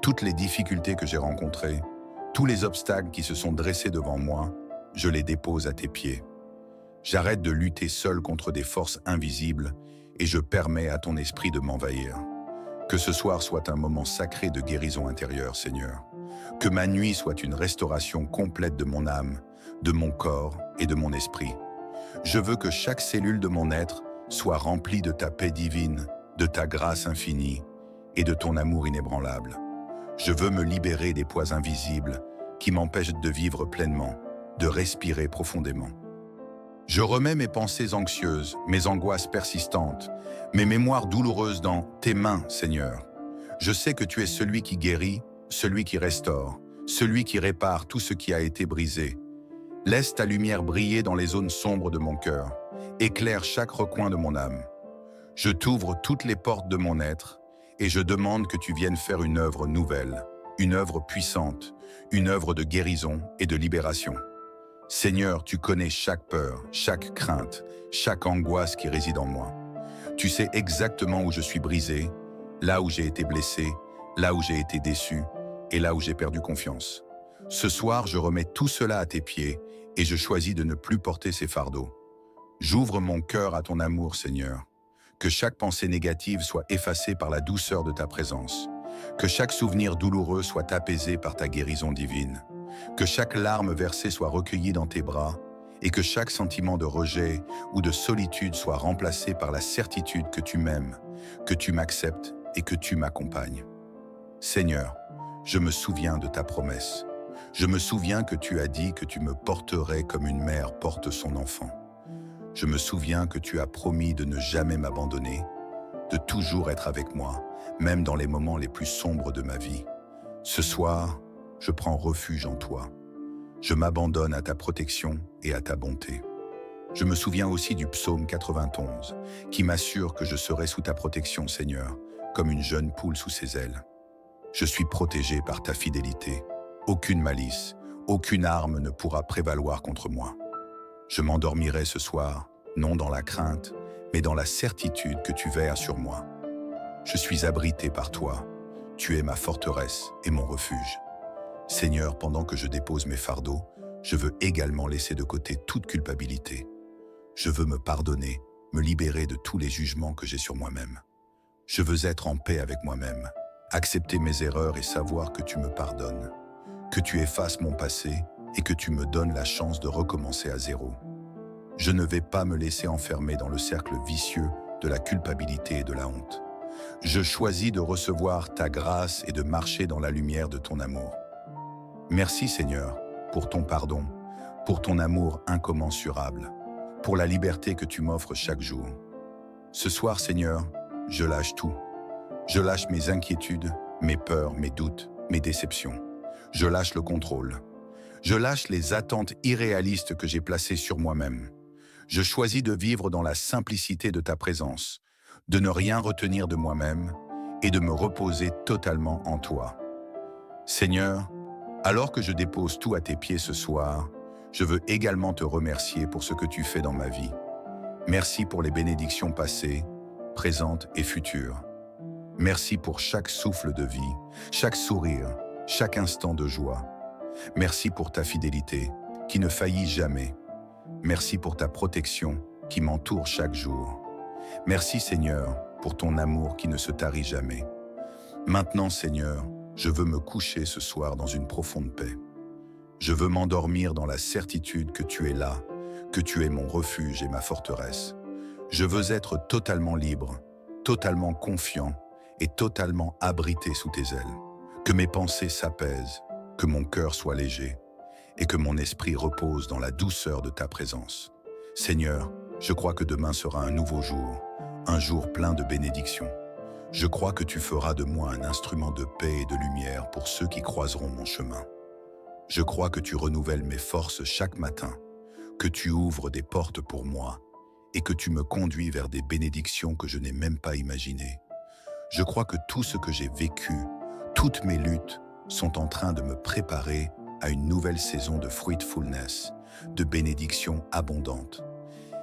toutes les difficultés que j'ai rencontrées, tous les obstacles qui se sont dressés devant moi, je les dépose à tes pieds. J'arrête de lutter seul contre des forces invisibles et je permets à ton esprit de m'envahir. Que ce soir soit un moment sacré de guérison intérieure, Seigneur. Que ma nuit soit une restauration complète de mon âme, de mon corps et de mon esprit. Je veux que chaque cellule de mon être soit remplie de ta paix divine, de ta grâce infinie et de ton amour inébranlable. Je veux me libérer des poids invisibles qui m'empêchent de vivre pleinement, de respirer profondément. Je remets mes pensées anxieuses, mes angoisses persistantes, mes mémoires douloureuses dans tes mains, Seigneur. Je sais que tu es celui qui guérit, celui qui restaure, celui qui répare tout ce qui a été brisé. Laisse ta lumière briller dans les zones sombres de mon cœur. Éclaire chaque recoin de mon âme. Je t'ouvre toutes les portes de mon être et je demande que tu viennes faire une œuvre nouvelle, une œuvre puissante, une œuvre de guérison et de libération. Seigneur, tu connais chaque peur, chaque crainte, chaque angoisse qui réside en moi. Tu sais exactement où je suis brisé, là où j'ai été blessé, là où j'ai été déçu et là où j'ai perdu confiance. Ce soir, je remets tout cela à tes pieds et je choisis de ne plus porter ces fardeaux. J'ouvre mon cœur à ton amour, Seigneur. Que chaque pensée négative soit effacée par la douceur de ta présence. Que chaque souvenir douloureux soit apaisé par ta guérison divine. Que chaque larme versée soit recueillie dans tes bras et que chaque sentiment de rejet ou de solitude soit remplacé par la certitude que tu m'aimes, que tu m'acceptes et que tu m'accompagnes. Seigneur, je me souviens de ta promesse. Je me souviens que tu as dit que tu me porterais comme une mère porte son enfant. Je me souviens que tu as promis de ne jamais m'abandonner, de toujours être avec moi, même dans les moments les plus sombres de ma vie. Ce soir, je prends refuge en toi. Je m'abandonne à ta protection et à ta bonté. Je me souviens aussi du psaume 91, qui m'assure que je serai sous ta protection, Seigneur, comme une jeune poule sous ses ailes. Je suis protégé par ta fidélité. Aucune malice, aucune arme ne pourra prévaloir contre moi. Je m'endormirai ce soir, non dans la crainte, mais dans la certitude que tu veilles sur moi. Je suis abrité par toi. Tu es ma forteresse et mon refuge. Seigneur, pendant que je dépose mes fardeaux, je veux également laisser de côté toute culpabilité. Je veux me pardonner, me libérer de tous les jugements que j'ai sur moi-même. Je veux être en paix avec moi-même, accepter mes erreurs et savoir que tu me pardonnes, que tu effaces mon passé et que tu me donnes la chance de recommencer à zéro. Je ne vais pas me laisser enfermer dans le cercle vicieux de la culpabilité et de la honte. Je choisis de recevoir ta grâce et de marcher dans la lumière de ton amour. Merci Seigneur, pour ton pardon, pour ton amour incommensurable, pour la liberté que tu m'offres chaque jour. Ce soir Seigneur, je lâche tout. Je lâche mes inquiétudes, mes peurs, mes doutes, mes déceptions. Je lâche le contrôle. Je lâche les attentes irréalistes que j'ai placées sur moi-même. Je choisis de vivre dans la simplicité de ta présence, de ne rien retenir de moi-même et de me reposer totalement en toi. Seigneur, alors que je dépose tout à tes pieds ce soir, je veux également te remercier pour ce que tu fais dans ma vie. Merci pour les bénédictions passées, présentes et futures. Merci pour chaque souffle de vie, chaque sourire, chaque instant de joie. Merci pour ta fidélité, qui ne faillit jamais. Merci pour ta protection, qui m'entoure chaque jour. Merci Seigneur, pour ton amour qui ne se tarit jamais. Maintenant Seigneur, je veux me coucher ce soir dans une profonde paix. Je veux m'endormir dans la certitude que tu es là, que tu es mon refuge et ma forteresse. Je veux être totalement libre, totalement confiant et totalement abrité sous tes ailes. Que mes pensées s'apaisent, que mon cœur soit léger et que mon esprit repose dans la douceur de ta présence. Seigneur, je crois que demain sera un nouveau jour, un jour plein de bénédictions. Je crois que tu feras de moi un instrument de paix et de lumière pour ceux qui croiseront mon chemin. Je crois que tu renouvelles mes forces chaque matin, que tu ouvres des portes pour moi et que tu me conduis vers des bénédictions que je n'ai même pas imaginées. Je crois que tout ce que j'ai vécu, toutes mes luttes, sont en train de me préparer à une nouvelle saison de fruitfulness, de bénédictions abondantes.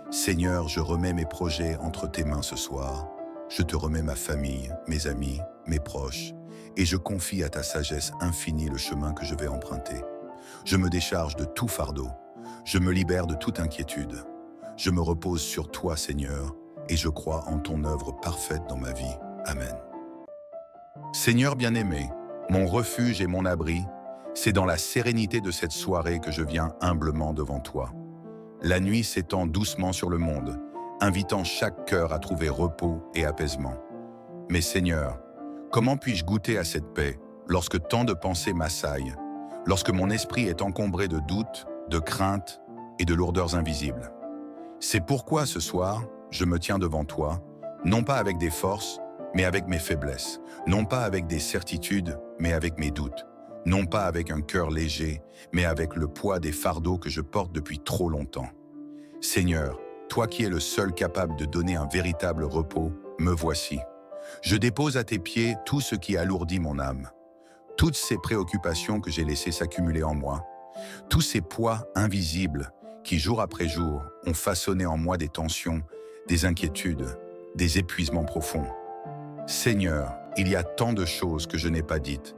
Seigneur, je remets mes projets entre tes mains ce soir. Je te remets ma famille, mes amis, mes proches, et je confie à ta sagesse infinie le chemin que je vais emprunter. Je me décharge de tout fardeau, je me libère de toute inquiétude. Je me repose sur toi, Seigneur, et je crois en ton œuvre parfaite dans ma vie. Amen. Seigneur bien-aimé, mon refuge et mon abri, c'est dans la sérénité de cette soirée que je viens humblement devant toi. La nuit s'étend doucement sur le monde, invitant chaque cœur à trouver repos et apaisement. Mais Seigneur, comment puis-je goûter à cette paix lorsque tant de pensées m'assaillent, lorsque mon esprit est encombré de doutes, de craintes et de lourdeurs invisibles? C'est pourquoi ce soir, je me tiens devant toi, non pas avec des forces, mais avec mes faiblesses, non pas avec des certitudes, mais avec mes doutes, non pas avec un cœur léger, mais avec le poids des fardeaux que je porte depuis trop longtemps. Seigneur, toi qui es le seul capable de donner un véritable repos, me voici. Je dépose à tes pieds tout ce qui alourdit mon âme, toutes ces préoccupations que j'ai laissées s'accumuler en moi, Tous ces poids invisibles qui, jour après jour, ont façonné en moi des tensions, des inquiétudes, des épuisements profonds. Seigneur, il y a tant de choses que je n'ai pas dites,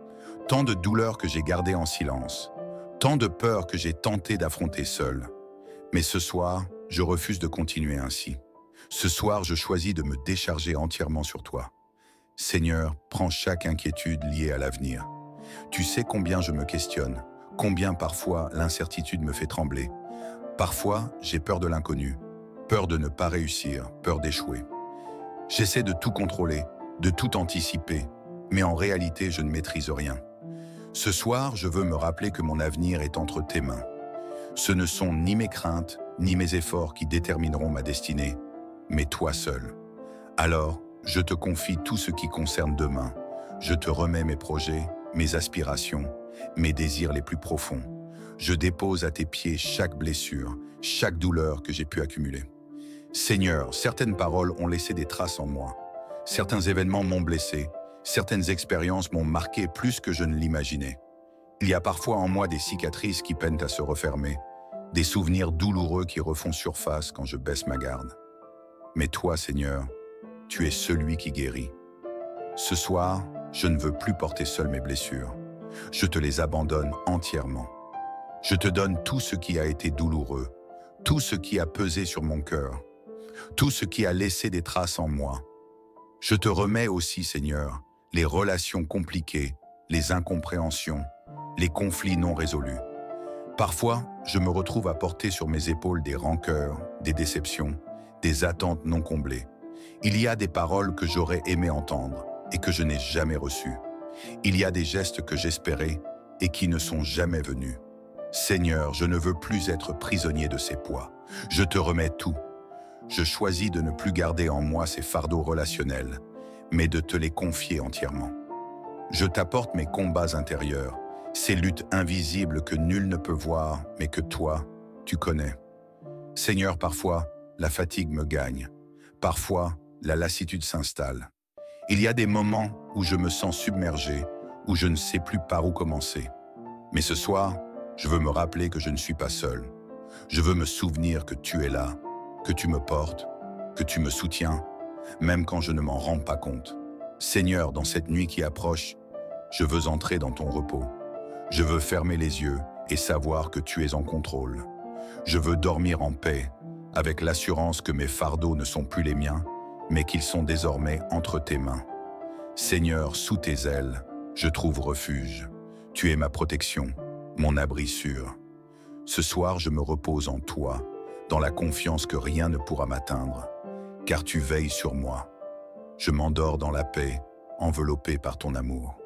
tant de douleurs que j'ai gardées en silence, tant de peurs que j'ai tenté d'affronter seul. Mais ce soir, je refuse de continuer ainsi. Ce soir, je choisis de me décharger entièrement sur toi. Seigneur, prends chaque inquiétude liée à l'avenir. Tu sais combien je me questionne, combien parfois l'incertitude me fait trembler. Parfois, j'ai peur de l'inconnu, peur de ne pas réussir, peur d'échouer. J'essaie de tout contrôler, de tout anticiper, mais en réalité, je ne maîtrise rien. Ce soir, je veux me rappeler que mon avenir est entre tes mains. Ce ne sont ni mes craintes, ni mes efforts qui détermineront ma destinée, mais toi seul. Alors, je te confie tout ce qui concerne demain. Je te remets mes projets, mes aspirations, mes désirs les plus profonds. Je dépose à tes pieds chaque blessure, chaque douleur que j'ai pu accumuler. Seigneur, certaines paroles ont laissé des traces en moi. Certains événements m'ont blessé. Certaines expériences m'ont marqué plus que je ne l'imaginais. Il y a parfois en moi des cicatrices qui peinent à se refermer, des souvenirs douloureux qui refont surface quand je baisse ma garde. Mais toi, Seigneur, tu es celui qui guérit. Ce soir, je ne veux plus porter seul mes blessures. Je te les abandonne entièrement. Je te donne tout ce qui a été douloureux, tout ce qui a pesé sur mon cœur, tout ce qui a laissé des traces en moi. Je te remets aussi, Seigneur, les relations compliquées, les incompréhensions, les conflits non résolus. Parfois, je me retrouve à porter sur mes épaules des rancœurs, des déceptions, des attentes non comblées. Il y a des paroles que j'aurais aimé entendre et que je n'ai jamais reçues. Il y a des gestes que j'espérais et qui ne sont jamais venus. Seigneur, je ne veux plus être prisonnier de ces poids. Je te remets tout. Je choisis de ne plus garder en moi ces fardeaux relationnels, mais de te les confier entièrement. Je t'apporte mes combats intérieurs, ces luttes invisibles que nul ne peut voir, mais que toi, tu connais. Seigneur, parfois, la fatigue me gagne. Parfois, la lassitude s'installe. Il y a des moments où je me sens submergé, où je ne sais plus par où commencer. Mais ce soir, je veux me rappeler que je ne suis pas seul. Je veux me souvenir que tu es là, que tu me portes, que tu me soutiens, même quand je ne m'en rends pas compte. Seigneur, dans cette nuit qui approche, je veux entrer dans ton repos. Je veux fermer les yeux et savoir que tu es en contrôle. Je veux dormir en paix, avec l'assurance que mes fardeaux ne sont plus les miens, mais qu'ils sont désormais entre tes mains. Seigneur, sous tes ailes, je trouve refuge. Tu es ma protection, mon abri sûr. Ce soir, je me repose en toi, dans la confiance que rien ne pourra m'atteindre, car tu veilles sur moi. Je m'endors dans la paix, enveloppé par ton amour.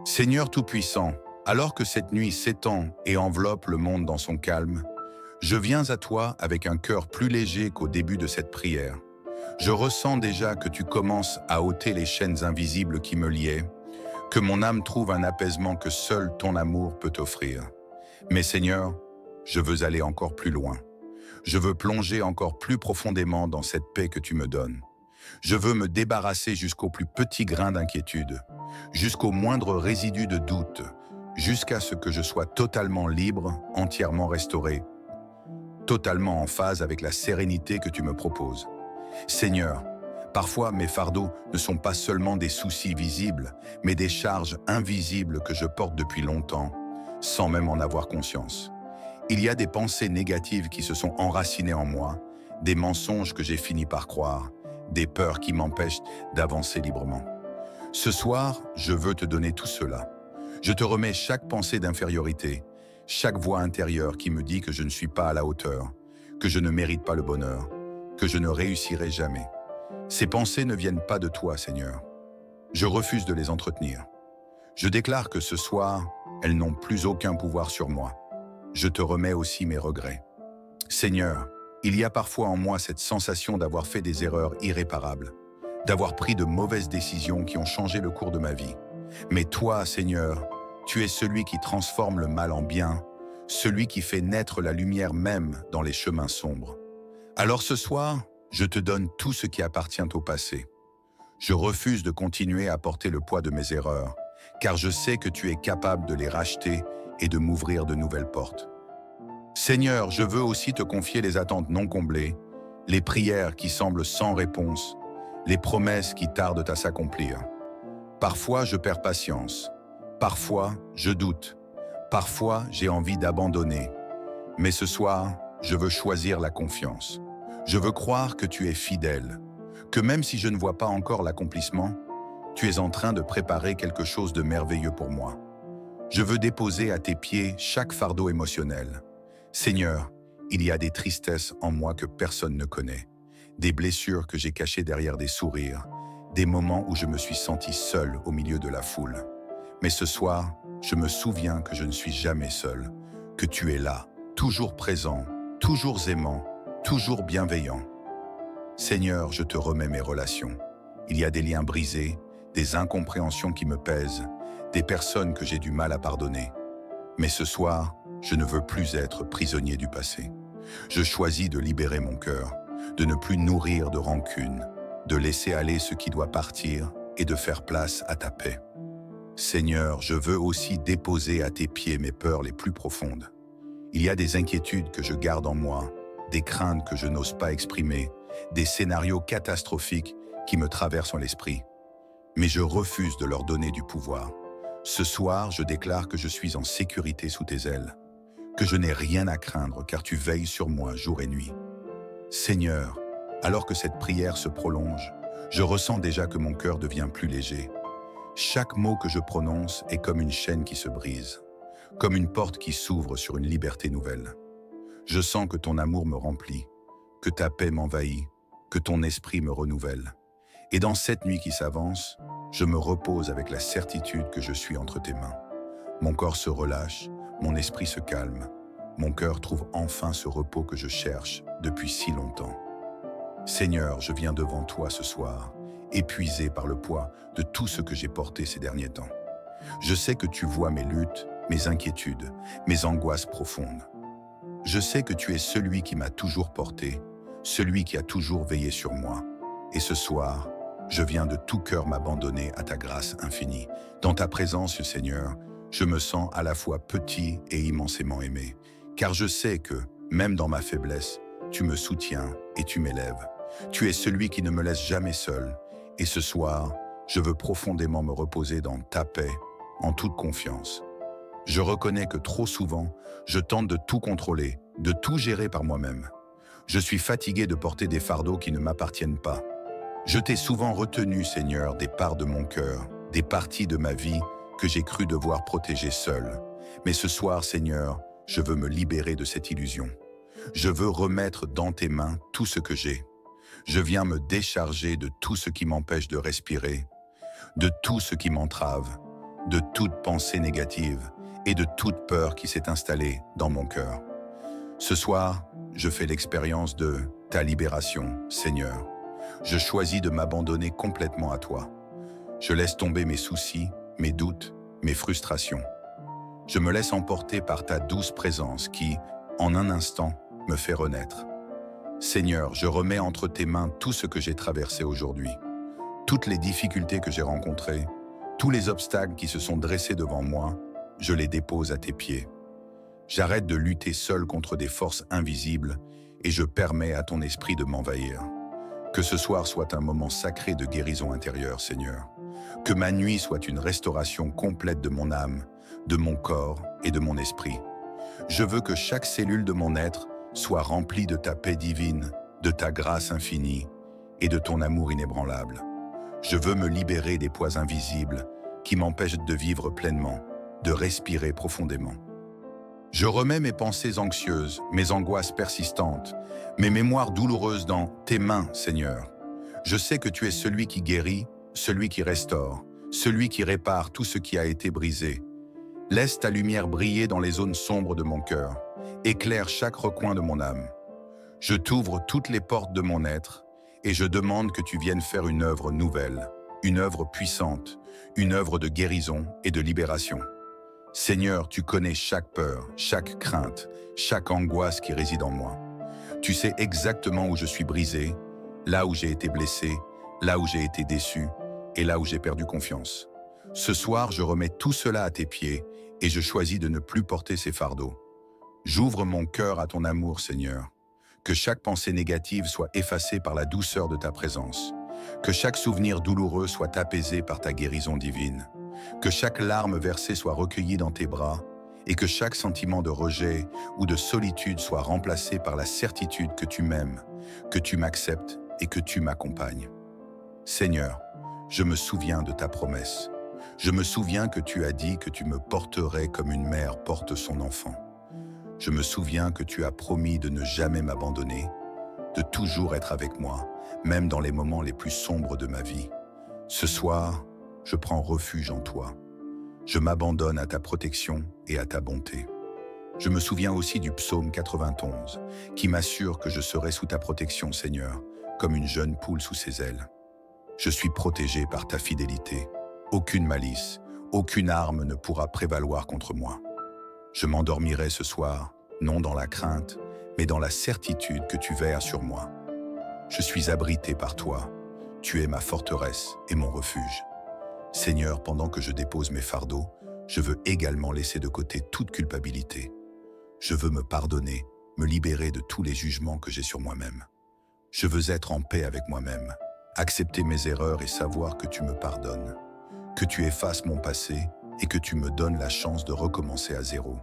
Seigneur Tout-Puissant, alors que cette nuit s'étend et enveloppe le monde dans son calme, je viens à toi avec un cœur plus léger qu'au début de cette prière. Je ressens déjà que tu commences à ôter les chaînes invisibles qui me liaient, que mon âme trouve un apaisement que seul ton amour peut offrir. Mais Seigneur, je veux aller encore plus loin. Je veux plonger encore plus profondément dans cette paix que tu me donnes. Je veux me débarrasser jusqu'au plus petit grain d'inquiétude, jusqu'au moindre résidu de doute, jusqu'à ce que je sois totalement libre, entièrement restauré, totalement en phase avec la sérénité que tu me proposes. Seigneur, parfois mes fardeaux ne sont pas seulement des soucis visibles, mais des charges invisibles que je porte depuis longtemps, sans même en avoir conscience. Il y a des pensées négatives qui se sont enracinées en moi, des mensonges que j'ai fini par croire, des peurs qui m'empêchent d'avancer librement. Ce soir, je veux te donner tout cela. Je te remets chaque pensée d'infériorité, chaque voix intérieure qui me dit que je ne suis pas à la hauteur, que je ne mérite pas le bonheur, que je ne réussirai jamais. Ces pensées ne viennent pas de toi, Seigneur. Je refuse de les entretenir. Je déclare que ce soir, elles n'ont plus aucun pouvoir sur moi. Je te remets aussi mes regrets. Seigneur, il y a parfois en moi cette sensation d'avoir fait des erreurs irréparables, d'avoir pris de mauvaises décisions qui ont changé le cours de ma vie. Mais toi, Seigneur, tu es celui qui transforme le mal en bien, celui qui fait naître la lumière même dans les chemins sombres. Alors ce soir, je te donne tout ce qui appartient au passé. Je refuse de continuer à porter le poids de mes erreurs, car je sais que tu es capable de les racheter et de m'ouvrir de nouvelles portes. Seigneur, je veux aussi te confier les attentes non comblées, les prières qui semblent sans réponse, les promesses qui tardent à s'accomplir. Parfois, je perds patience. Parfois, je doute. Parfois, j'ai envie d'abandonner. Mais ce soir, je veux choisir la confiance. Je veux croire que tu es fidèle, que même si je ne vois pas encore l'accomplissement, tu es en train de préparer quelque chose de merveilleux pour moi. Je veux déposer à tes pieds chaque fardeau émotionnel. Seigneur, il y a des tristesses en moi que personne ne connaît, des blessures que j'ai cachées derrière des sourires, des moments où je me suis senti seul au milieu de la foule. Mais ce soir, je me souviens que je ne suis jamais seul, que tu es là, toujours présent, toujours aimant, toujours bienveillant. Seigneur, je te remets mes relations. Il y a des liens brisés, des incompréhensions qui me pèsent, des personnes que j'ai du mal à pardonner. Mais ce soir, je ne veux plus être prisonnier du passé. Je choisis de libérer mon cœur, de ne plus nourrir de rancune, de laisser aller ce qui doit partir et de faire place à ta paix. Seigneur, je veux aussi déposer à tes pieds mes peurs les plus profondes. Il y a des inquiétudes que je garde en moi, des craintes que je n'ose pas exprimer, des scénarios catastrophiques qui me traversent l'esprit. Mais je refuse de leur donner du pouvoir. Ce soir, je déclare que je suis en sécurité sous tes ailes, que je n'ai rien à craindre car tu veilles sur moi jour et nuit. Seigneur, alors que cette prière se prolonge, je ressens déjà que mon cœur devient plus léger. Chaque mot que je prononce est comme une chaîne qui se brise, comme une porte qui s'ouvre sur une liberté nouvelle. Je sens que ton amour me remplit, que ta paix m'envahit, que ton esprit me renouvelle. Et dans cette nuit qui s'avance, je me repose avec la certitude que je suis entre tes mains. Mon corps se relâche, mon esprit se calme. Mon cœur trouve enfin ce repos que je cherche depuis si longtemps. Seigneur, je viens devant toi ce soir, épuisé par le poids de tout ce que j'ai porté ces derniers temps. Je sais que tu vois mes luttes, mes inquiétudes, mes angoisses profondes. Je sais que tu es celui qui m'a toujours porté, celui qui a toujours veillé sur moi. Et ce soir, je viens de tout cœur m'abandonner à ta grâce infinie. Dans ta présence, Seigneur, je me sens à la fois petit et immensément aimé, car je sais que, même dans ma faiblesse, tu me soutiens et tu m'élèves. Tu es celui qui ne me laisse jamais seul. Et ce soir, je veux profondément me reposer dans ta paix, en toute confiance. Je reconnais que trop souvent, je tente de tout contrôler, de tout gérer par moi-même. Je suis fatigué de porter des fardeaux qui ne m'appartiennent pas. Je t'ai souvent retenu, Seigneur, des parts de mon cœur, des parties de ma vie que j'ai cru devoir protéger seul. Mais ce soir, Seigneur, je veux me libérer de cette illusion. Je veux remettre dans tes mains tout ce que j'ai. Je viens me décharger de tout ce qui m'empêche de respirer, de tout ce qui m'entrave, de toute pensée négative et de toute peur qui s'est installée dans mon cœur. Ce soir, je fais l'expérience de ta libération, Seigneur. Je choisis de m'abandonner complètement à toi. Je laisse tomber mes soucis, mes doutes, mes frustrations. Je me laisse emporter par ta douce présence qui, en un instant, me fait renaître. Seigneur, je remets entre tes mains tout ce que j'ai traversé aujourd'hui, toutes les difficultés que j'ai rencontrées, tous les obstacles qui se sont dressés devant moi, je les dépose à tes pieds. J'arrête de lutter seul contre des forces invisibles et je permets à ton esprit de m'envahir. Que ce soir soit un moment sacré de guérison intérieure, Seigneur. Que ma nuit soit une restauration complète de mon âme, de mon corps et de mon esprit. Je veux que chaque cellule de mon être soit remplie de ta paix divine, de ta grâce infinie et de ton amour inébranlable. Je veux me libérer des poids invisibles qui m'empêchent de vivre pleinement, de respirer profondément. Je remets mes pensées anxieuses, mes angoisses persistantes, mes mémoires douloureuses dans tes mains, Seigneur. Je sais que tu es celui qui guérit, celui qui restaure, celui qui répare tout ce qui a été brisé. Laisse ta lumière briller dans les zones sombres de mon cœur. Éclaire chaque recoin de mon âme. Je t'ouvre toutes les portes de mon être et je demande que tu viennes faire une œuvre nouvelle, une œuvre puissante, une œuvre de guérison et de libération. Seigneur, tu connais chaque peur, chaque crainte, chaque angoisse qui réside en moi. Tu sais exactement où je suis brisé, là où j'ai été blessé, là où j'ai été déçu et là où j'ai perdu confiance. Ce soir, je remets tout cela à tes pieds et je choisis de ne plus porter ces fardeaux. J'ouvre mon cœur à ton amour, Seigneur. Que chaque pensée négative soit effacée par la douceur de ta présence. Que chaque souvenir douloureux soit apaisé par ta guérison divine. Que chaque larme versée soit recueillie dans tes bras et que chaque sentiment de rejet ou de solitude soit remplacé par la certitude que tu m'aimes, que tu m'acceptes et que tu m'accompagnes. Seigneur, je me souviens de ta promesse. Je me souviens que tu as dit que tu me porterais comme une mère porte son enfant. Je me souviens que tu as promis de ne jamais m'abandonner, de toujours être avec moi, même dans les moments les plus sombres de ma vie. Ce soir, je prends refuge en toi. Je m'abandonne à ta protection et à ta bonté. Je me souviens aussi du psaume 91, qui m'assure que je serai sous ta protection, Seigneur, comme une jeune poule sous ses ailes. Je suis protégé par ta fidélité. Aucune malice, aucune arme ne pourra prévaloir contre moi. Je m'endormirai ce soir, non dans la crainte, mais dans la certitude que tu veilles sur moi. Je suis abrité par toi. Tu es ma forteresse et mon refuge. Seigneur, pendant que je dépose mes fardeaux, je veux également laisser de côté toute culpabilité. Je veux me pardonner, me libérer de tous les jugements que j'ai sur moi-même. Je veux être en paix avec moi-même, accepter mes erreurs et savoir que tu me pardonnes, que tu effaces mon passé et que tu me donnes la chance de recommencer à zéro.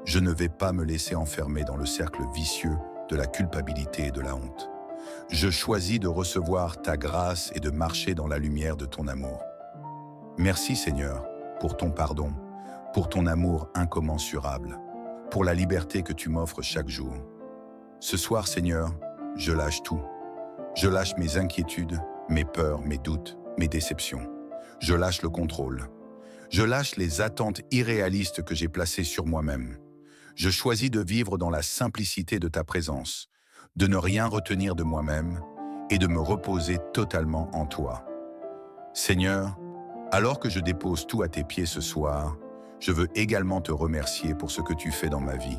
Je ne vais pas me laisser enfermer dans le cercle vicieux de la culpabilité et de la honte. Je choisis de recevoir ta grâce et de marcher dans la lumière de ton amour. Merci Seigneur, pour ton pardon, pour ton amour incommensurable, pour la liberté que tu m'offres chaque jour. Ce soir Seigneur, je lâche tout. Je lâche mes inquiétudes, mes peurs, mes doutes, mes déceptions. Je lâche le contrôle. Je lâche les attentes irréalistes que j'ai placées sur moi-même. Je choisis de vivre dans la simplicité de ta présence, de ne rien retenir de moi-même et de me reposer totalement en toi. Seigneur, alors que je dépose tout à tes pieds ce soir, je veux également te remercier pour ce que tu fais dans ma vie.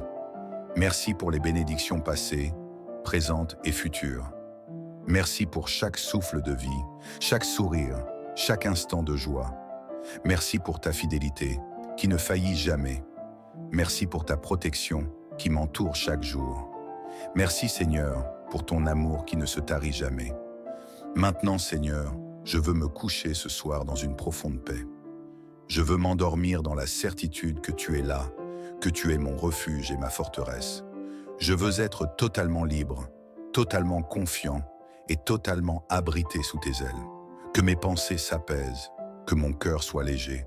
Merci pour les bénédictions passées, présentes et futures. Merci pour chaque souffle de vie, chaque sourire, chaque instant de joie. Merci pour ta fidélité, qui ne faillit jamais. Merci pour ta protection, qui m'entoure chaque jour. Merci Seigneur, pour ton amour qui ne se tarit jamais. Maintenant Seigneur, je veux me coucher ce soir dans une profonde paix. Je veux m'endormir dans la certitude que tu es là, que tu es mon refuge et ma forteresse. Je veux être totalement libre, totalement confiant et totalement abrité sous tes ailes. Que mes pensées s'apaisent, que mon cœur soit léger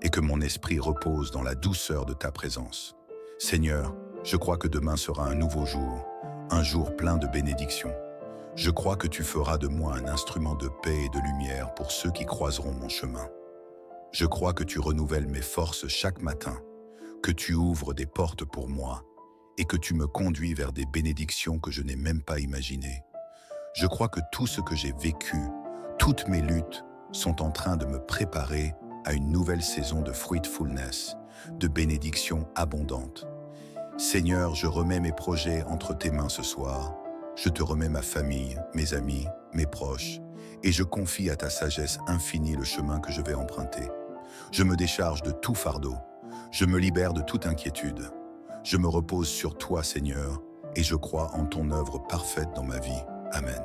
et que mon esprit repose dans la douceur de ta présence. Seigneur, je crois que demain sera un nouveau jour, un jour plein de bénédictions. Je crois que tu feras de moi un instrument de paix et de lumière pour ceux qui croiseront mon chemin. Je crois que tu renouvelles mes forces chaque matin, que tu ouvres des portes pour moi et que tu me conduis vers des bénédictions que je n'ai même pas imaginées. Je crois que tout ce que j'ai vécu, toutes mes luttes, sont en train de me préparer à une nouvelle saison de fruitfulness, de bénédictions abondantes. Seigneur, je remets mes projets entre tes mains ce soir. Je te remets ma famille, mes amis, mes proches, et je confie à ta sagesse infinie le chemin que je vais emprunter. Je me décharge de tout fardeau. Je me libère de toute inquiétude. Je me repose sur toi, Seigneur, et je crois en ton œuvre parfaite dans ma vie. Amen.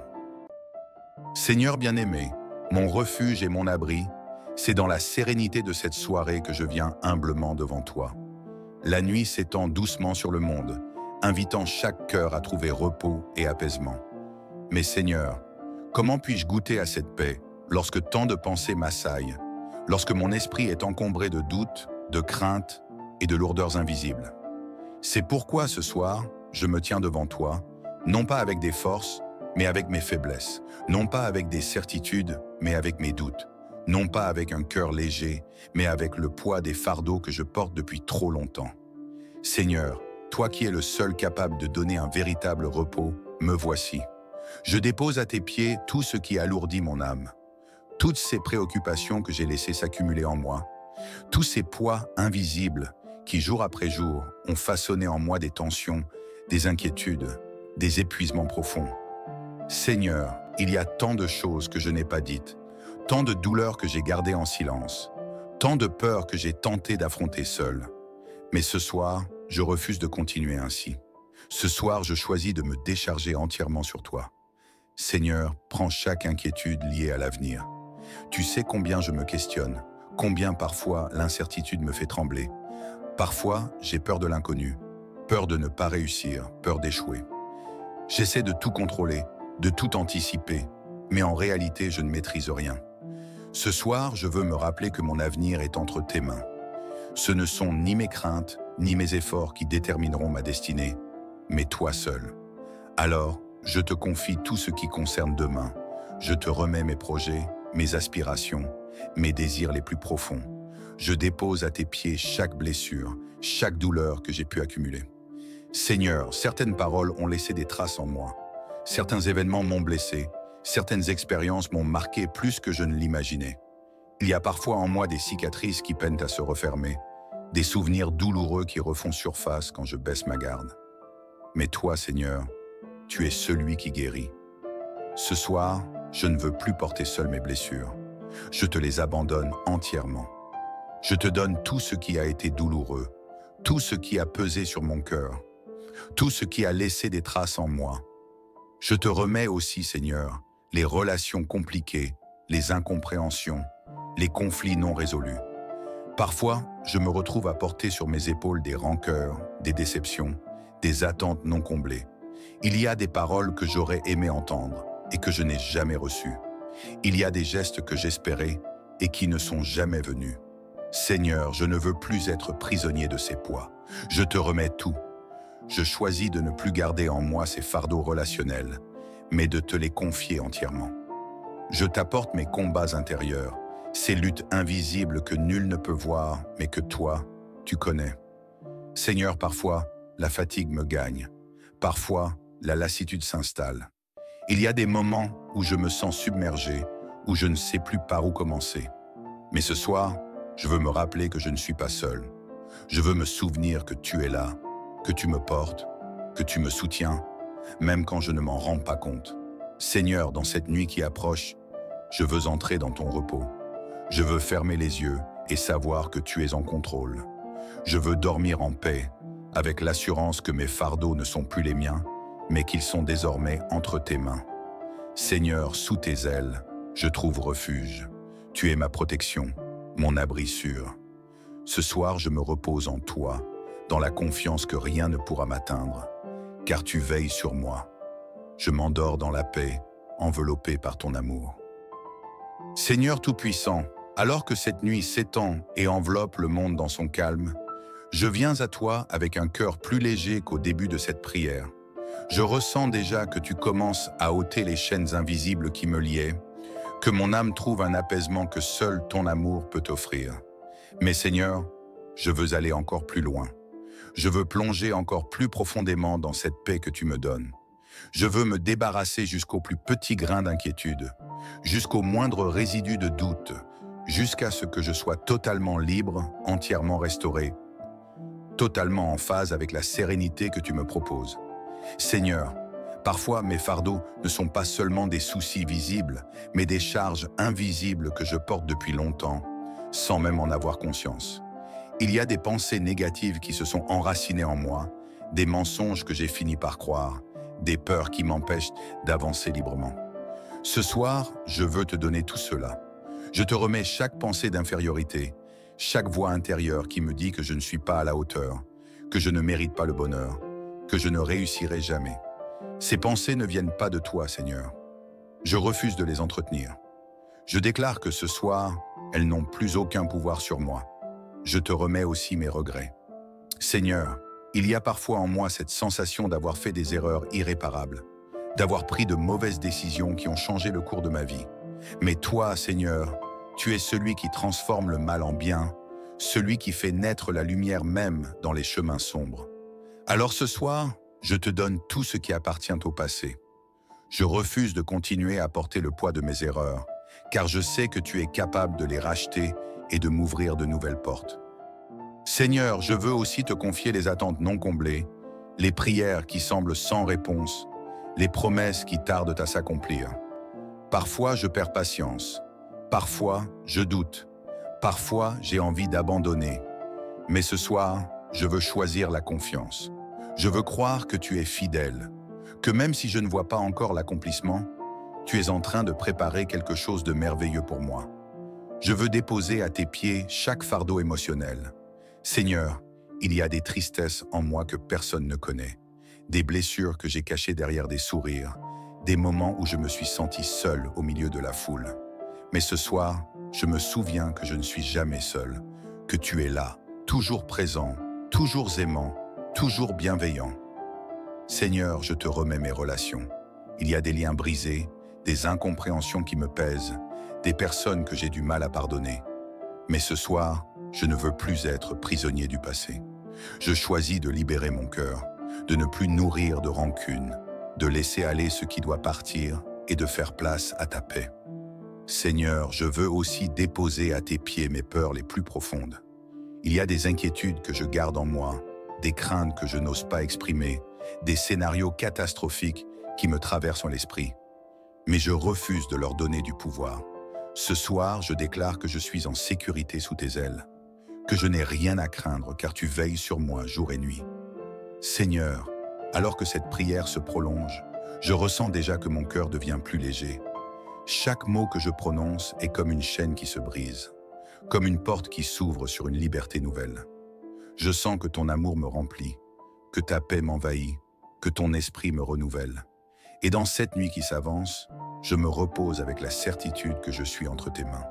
Seigneur bien-aimé, mon refuge et mon abri, c'est dans la sérénité de cette soirée que je viens humblement devant toi. La nuit s'étend doucement sur le monde, invitant chaque cœur à trouver repos et apaisement. Mais Seigneur, comment puis-je goûter à cette paix lorsque tant de pensées m'assaillent, lorsque mon esprit est encombré de doutes, de craintes et de lourdeurs invisibles? C'est pourquoi ce soir, je me tiens devant toi, non pas avec des forces, mais avec mes faiblesses, non pas avec des certitudes, mais avec mes doutes, non pas avec un cœur léger, mais avec le poids des fardeaux que je porte depuis trop longtemps. Seigneur, toi qui es le seul capable de donner un véritable repos, me voici. Je dépose à tes pieds tout ce qui alourdit mon âme, toutes ces préoccupations que j'ai laissées s'accumuler en moi, tous ces poids invisibles qui, jour après jour, ont façonné en moi des tensions, des inquiétudes, des épuisements profonds. Seigneur, il y a tant de choses que je n'ai pas dites, tant de douleurs que j'ai gardées en silence, Tant de peurs que j'ai tenté d'affronter seul. Mais ce soir, je refuse de continuer ainsi. Ce soir, je choisis de me décharger entièrement sur toi. Seigneur, prends chaque inquiétude liée à l'avenir. Tu sais combien je me questionne, combien parfois l'incertitude me fait trembler. Parfois, j'ai peur de l'inconnu, peur de ne pas réussir, peur d'échouer. J'essaie de tout contrôler, de tout anticiper, mais en réalité, je ne maîtrise rien. Ce soir, je veux me rappeler que mon avenir est entre tes mains. Ce ne sont ni mes craintes, ni mes efforts qui détermineront ma destinée, mais toi seul. Alors, je te confie tout ce qui concerne demain. Je te remets mes projets, mes aspirations, mes désirs les plus profonds. Je dépose à tes pieds chaque blessure, chaque douleur que j'ai pu accumuler. Seigneur, certaines paroles ont laissé des traces en moi. Certains événements m'ont blessé, certaines expériences m'ont marqué plus que je ne l'imaginais. Il y a parfois en moi des cicatrices qui peinent à se refermer, des souvenirs douloureux qui refont surface quand je baisse ma garde. Mais toi, Seigneur, tu es celui qui guérit. Ce soir, je ne veux plus porter seul mes blessures. Je te les abandonne entièrement. Je te donne tout ce qui a été douloureux, tout ce qui a pesé sur mon cœur, tout ce qui a laissé des traces en moi. Je te remets aussi, Seigneur, les relations compliquées, les incompréhensions, les conflits non résolus. Parfois, je me retrouve à porter sur mes épaules des rancœurs, des déceptions, des attentes non comblées. Il y a des paroles que j'aurais aimé entendre et que je n'ai jamais reçues. Il y a des gestes que j'espérais et qui ne sont jamais venus. Seigneur, je ne veux plus être prisonnier de ces poids. Je te remets tout. Je choisis de ne plus garder en moi ces fardeaux relationnels, mais de te les confier entièrement. Je t'apporte mes combats intérieurs, ces luttes invisibles que nul ne peut voir, mais que toi, tu connais. Seigneur, parfois, la fatigue me gagne. Parfois, la lassitude s'installe. Il y a des moments où je me sens submergé, où je ne sais plus par où commencer. Mais ce soir, je veux me rappeler que je ne suis pas seul. Je veux me souvenir que tu es là, que tu me portes, que tu me soutiens, même quand je ne m'en rends pas compte. Seigneur, dans cette nuit qui approche, je veux entrer dans ton repos. Je veux fermer les yeux et savoir que tu es en contrôle. Je veux dormir en paix, avec l'assurance que mes fardeaux ne sont plus les miens, mais qu'ils sont désormais entre tes mains. Seigneur, sous tes ailes, je trouve refuge. Tu es ma protection, mon abri sûr. Ce soir, je me repose en toi, dans la confiance que rien ne pourra m'atteindre, car tu veilles sur moi. Je m'endors dans la paix, enveloppé par ton amour. Seigneur Tout-Puissant, alors que cette nuit s'étend et enveloppe le monde dans son calme, je viens à toi avec un cœur plus léger qu'au début de cette prière. Je ressens déjà que tu commences à ôter les chaînes invisibles qui me liaient, que mon âme trouve un apaisement que seul ton amour peut offrir. Mais Seigneur, je veux aller encore plus loin. Je veux plonger encore plus profondément dans cette paix que tu me donnes. Je veux me débarrasser jusqu'au plus petit grain d'inquiétude, jusqu'au moindre résidu de doute, jusqu'à ce que je sois totalement libre, entièrement restauré, totalement en phase avec la sérénité que tu me proposes. Seigneur, parfois mes fardeaux ne sont pas seulement des soucis visibles, mais des charges invisibles que je porte depuis longtemps, sans même en avoir conscience. Il y a des pensées négatives qui se sont enracinées en moi, des mensonges que j'ai fini par croire, des peurs qui m'empêchent d'avancer librement. Ce soir, je veux te donner tout cela. Je te remets chaque pensée d'infériorité, chaque voix intérieure qui me dit que je ne suis pas à la hauteur, que je ne mérite pas le bonheur, que je ne réussirai jamais. Ces pensées ne viennent pas de toi, Seigneur. Je refuse de les entretenir. Je déclare que ce soir, elles n'ont plus aucun pouvoir sur moi. Je te remets aussi mes regrets. Seigneur, il y a parfois en moi cette sensation d'avoir fait des erreurs irréparables, d'avoir pris de mauvaises décisions qui ont changé le cours de ma vie. Mais toi, Seigneur, tu es celui qui transforme le mal en bien, celui qui fait naître la lumière même dans les chemins sombres. Alors ce soir, je te donne tout ce qui appartient au passé. Je refuse de continuer à porter le poids de mes erreurs, car je sais que tu es capable de les racheter et de m'ouvrir de nouvelles portes. Seigneur, je veux aussi te confier les attentes non comblées, les prières qui semblent sans réponse, les promesses qui tardent à s'accomplir. Parfois, je perds patience. Parfois, je doute. Parfois, j'ai envie d'abandonner. Mais ce soir, je veux choisir la confiance. Je veux croire que tu es fidèle, que même si je ne vois pas encore l'accomplissement, tu es en train de préparer quelque chose de merveilleux pour moi. Je veux déposer à tes pieds chaque fardeau émotionnel. Seigneur, il y a des tristesses en moi que personne ne connaît, des blessures que j'ai cachées derrière des sourires, des moments où je me suis senti seul au milieu de la foule. Mais ce soir, je me souviens que je ne suis jamais seul, que tu es là, toujours présent, toujours aimant, toujours bienveillant. Seigneur, je te remets mes relations. Il y a des liens brisés, des incompréhensions qui me pèsent, des personnes que j'ai du mal à pardonner. Mais ce soir, je ne veux plus être prisonnier du passé. Je choisis de libérer mon cœur, de ne plus nourrir de rancune, de laisser aller ce qui doit partir et de faire place à ta paix. Seigneur, je veux aussi déposer à tes pieds mes peurs les plus profondes. Il y a des inquiétudes que je garde en moi, des craintes que je n'ose pas exprimer, des scénarios catastrophiques qui me traversent l'esprit. Mais je refuse de leur donner du pouvoir. Ce soir, je déclare que je suis en sécurité sous tes ailes, que je n'ai rien à craindre car tu veilles sur moi jour et nuit. Seigneur, alors que cette prière se prolonge, je ressens déjà que mon cœur devient plus léger. Chaque mot que je prononce est comme une chaîne qui se brise, comme une porte qui s'ouvre sur une liberté nouvelle. Je sens que ton amour me remplit, que ta paix m'envahit, que ton esprit me renouvelle. Et dans cette nuit qui s'avance, je me repose avec la certitude que je suis entre tes mains.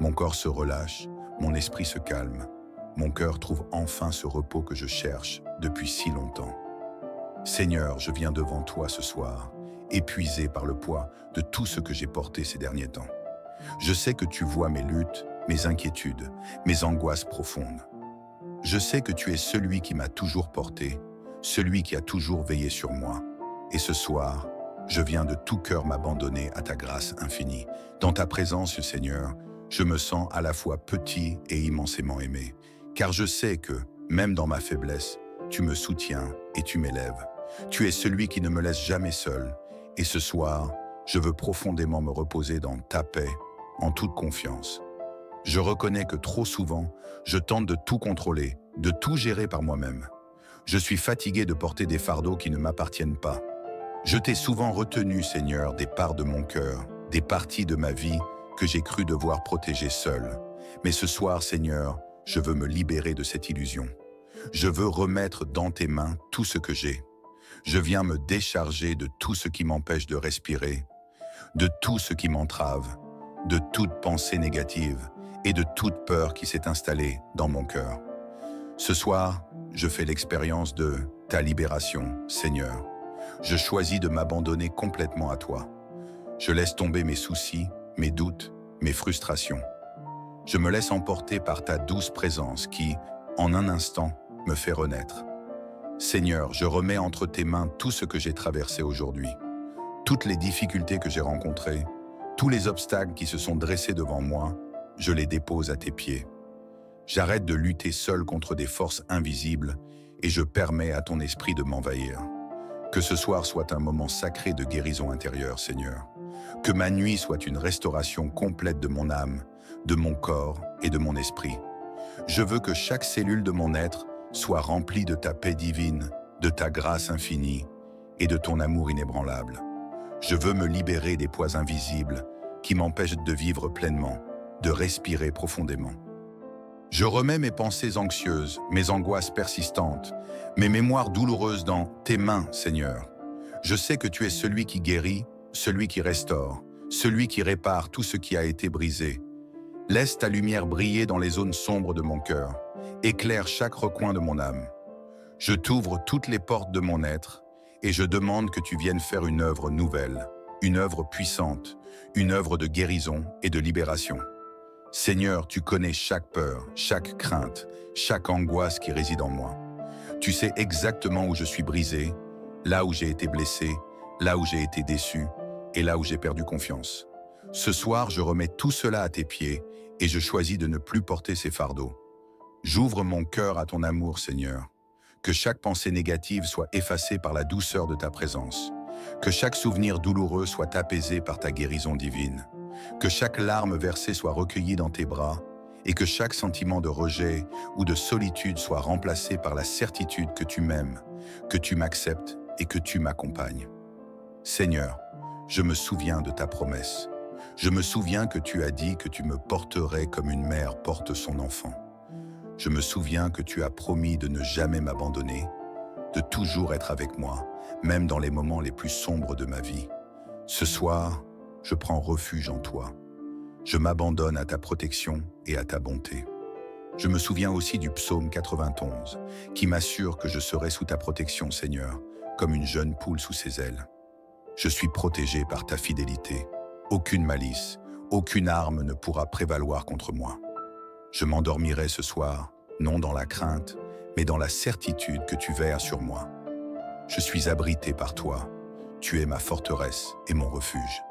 Mon corps se relâche, mon esprit se calme, mon cœur trouve enfin ce repos que je cherche depuis si longtemps. Seigneur, je viens devant toi ce soir, épuisé par le poids de tout ce que j'ai porté ces derniers temps. Je sais que tu vois mes luttes, mes inquiétudes, mes angoisses profondes. Je sais que tu es celui qui m'a toujours porté, celui qui a toujours veillé sur moi. Et ce soir, je viens de tout cœur m'abandonner à ta grâce infinie. Dans ta présence, Seigneur, je me sens à la fois petit et immensément aimé, car je sais que, même dans ma faiblesse, tu me soutiens et tu m'élèves. Tu es celui qui ne me laisse jamais seul. Et ce soir, je veux profondément me reposer dans ta paix, en toute confiance. Je reconnais que trop souvent, je tente de tout contrôler, de tout gérer par moi-même. Je suis fatigué de porter des fardeaux qui ne m'appartiennent pas. Je t'ai souvent retenu, Seigneur, des parts de mon cœur, des parties de ma vie que j'ai cru devoir protéger seul. Mais ce soir, Seigneur, je veux me libérer de cette illusion. Je veux remettre dans tes mains tout ce que j'ai. Je viens me décharger de tout ce qui m'empêche de respirer, de tout ce qui m'entrave, de toute pensée négative et de toute peur qui s'est installée dans mon cœur. Ce soir, je fais l'expérience de ta libération, Seigneur. Je choisis de m'abandonner complètement à toi. Je laisse tomber mes soucis, mes doutes, mes frustrations. Je me laisse emporter par ta douce présence qui, en un instant, me fait renaître. Seigneur, je remets entre tes mains tout ce que j'ai traversé aujourd'hui, toutes les difficultés que j'ai rencontrées, tous les obstacles qui se sont dressés devant moi, je les dépose à tes pieds. J'arrête de lutter seul contre des forces invisibles et je permets à ton esprit de m'envahir. Que ce soir soit un moment sacré de guérison intérieure, Seigneur. Que ma nuit soit une restauration complète de mon âme, de mon corps et de mon esprit. Je veux que chaque cellule de mon être soit remplie de ta paix divine, de ta grâce infinie et de ton amour inébranlable. Je veux me libérer des poids invisibles qui m'empêchent de vivre pleinement, de respirer profondément. Je remets mes pensées anxieuses, mes angoisses persistantes, mes mémoires douloureuses dans tes mains, Seigneur. Je sais que tu es celui qui guérit, celui qui restaure, celui qui répare tout ce qui a été brisé. Laisse ta lumière briller dans les zones sombres de mon cœur. Éclaire chaque recoin de mon âme. Je t'ouvre toutes les portes de mon être et je demande que tu viennes faire une œuvre nouvelle, une œuvre puissante, une œuvre de guérison et de libération. Seigneur, tu connais chaque peur, chaque crainte, chaque angoisse qui réside en moi. Tu sais exactement où je suis brisé, là où j'ai été blessé, là où j'ai été déçu et là où j'ai perdu confiance. Ce soir, je remets tout cela à tes pieds et je choisis de ne plus porter ces fardeaux. J'ouvre mon cœur à ton amour, Seigneur. Que chaque pensée négative soit effacée par la douceur de ta présence. Que chaque souvenir douloureux soit apaisé par ta guérison divine. Que chaque larme versée soit recueillie dans tes bras et que chaque sentiment de rejet ou de solitude soit remplacé par la certitude que tu m'aimes, que tu m'acceptes et que tu m'accompagnes. Seigneur, je me souviens de ta promesse. Je me souviens que tu as dit que tu me porterais comme une mère porte son enfant. Je me souviens que tu as promis de ne jamais m'abandonner, de toujours être avec moi, même dans les moments les plus sombres de ma vie. Ce soir, je prends refuge en toi. Je m'abandonne à ta protection et à ta bonté. Je me souviens aussi du psaume 91, qui m'assure que je serai sous ta protection, Seigneur, comme une jeune poule sous ses ailes. Je suis protégé par ta fidélité. Aucune malice, aucune arme ne pourra prévaloir contre moi. Je m'endormirai ce soir, non dans la crainte, mais dans la certitude que tu veilles sur moi. Je suis abrité par toi. Tu es ma forteresse et mon refuge.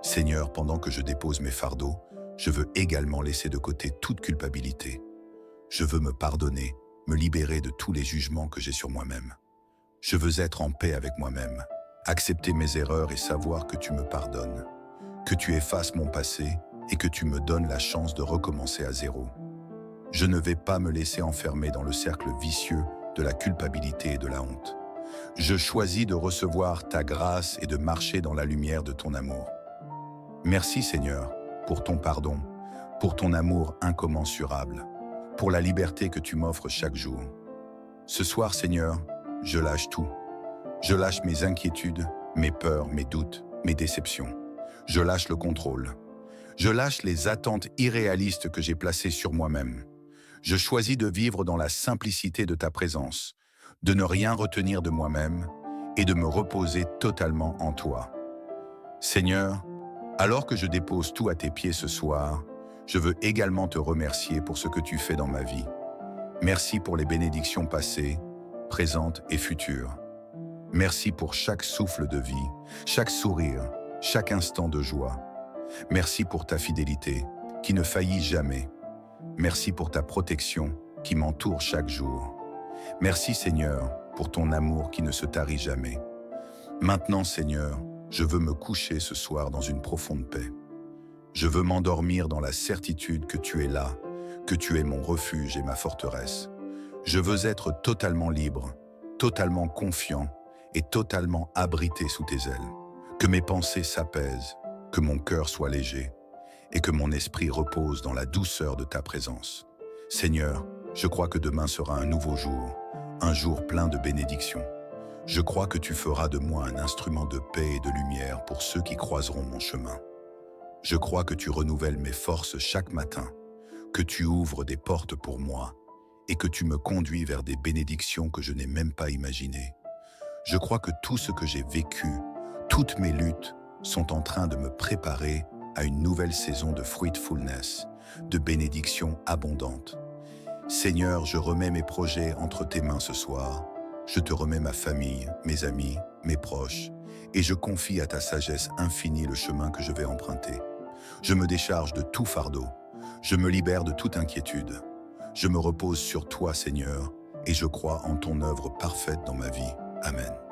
Seigneur, pendant que je dépose mes fardeaux, je veux également laisser de côté toute culpabilité. Je veux me pardonner, me libérer de tous les jugements que j'ai sur moi-même. Je veux être en paix avec moi-même, accepter mes erreurs et savoir que tu me pardonnes, que tu effaces mon passé et que tu me donnes la chance de recommencer à zéro. Je ne vais pas me laisser enfermer dans le cercle vicieux de la culpabilité et de la honte. Je choisis de recevoir ta grâce et de marcher dans la lumière de ton amour. Merci Seigneur, pour ton pardon, pour ton amour incommensurable, pour la liberté que tu m'offres chaque jour. Ce soir, Seigneur, je lâche tout. Je lâche mes inquiétudes, mes peurs, mes doutes, mes déceptions. Je lâche le contrôle. Je lâche les attentes irréalistes que j'ai placées sur moi-même. Je choisis de vivre dans la simplicité de ta présence, de ne rien retenir de moi-même et de me reposer totalement en toi. Seigneur, alors que je dépose tout à tes pieds ce soir, je veux également te remercier pour ce que tu fais dans ma vie. Merci pour les bénédictions passées, présentes et futures. Merci pour chaque souffle de vie, chaque sourire, chaque instant de joie. Merci pour ta fidélité, qui ne faillit jamais. Merci pour ta protection, qui m'entoure chaque jour. Merci Seigneur, pour ton amour qui ne se tarit jamais. Maintenant Seigneur, je veux me coucher ce soir dans une profonde paix. Je veux m'endormir dans la certitude que tu es là, que tu es mon refuge et ma forteresse. Je veux être totalement libre, totalement confiant et totalement abrité sous tes ailes. Que mes pensées s'apaisent, que mon cœur soit léger et que mon esprit repose dans la douceur de ta présence. Seigneur, je crois que demain sera un nouveau jour, un jour plein de bénédictions. Je crois que tu feras de moi un instrument de paix et de lumière pour ceux qui croiseront mon chemin. Je crois que tu renouvelles mes forces chaque matin, que tu ouvres des portes pour moi et que tu me conduis vers des bénédictions que je n'ai même pas imaginées. Je crois que tout ce que j'ai vécu, toutes mes luttes, sont en train de me préparer à une nouvelle saison de fruitfulness, de bénédictions abondantes. Seigneur, je remets mes projets entre tes mains ce soir. Je te remets ma famille, mes amis, mes proches, et je confie à ta sagesse infinie le chemin que je vais emprunter. Je me décharge de tout fardeau, je me libère de toute inquiétude. Je me repose sur toi, Seigneur, et je crois en ton œuvre parfaite dans ma vie. Amen.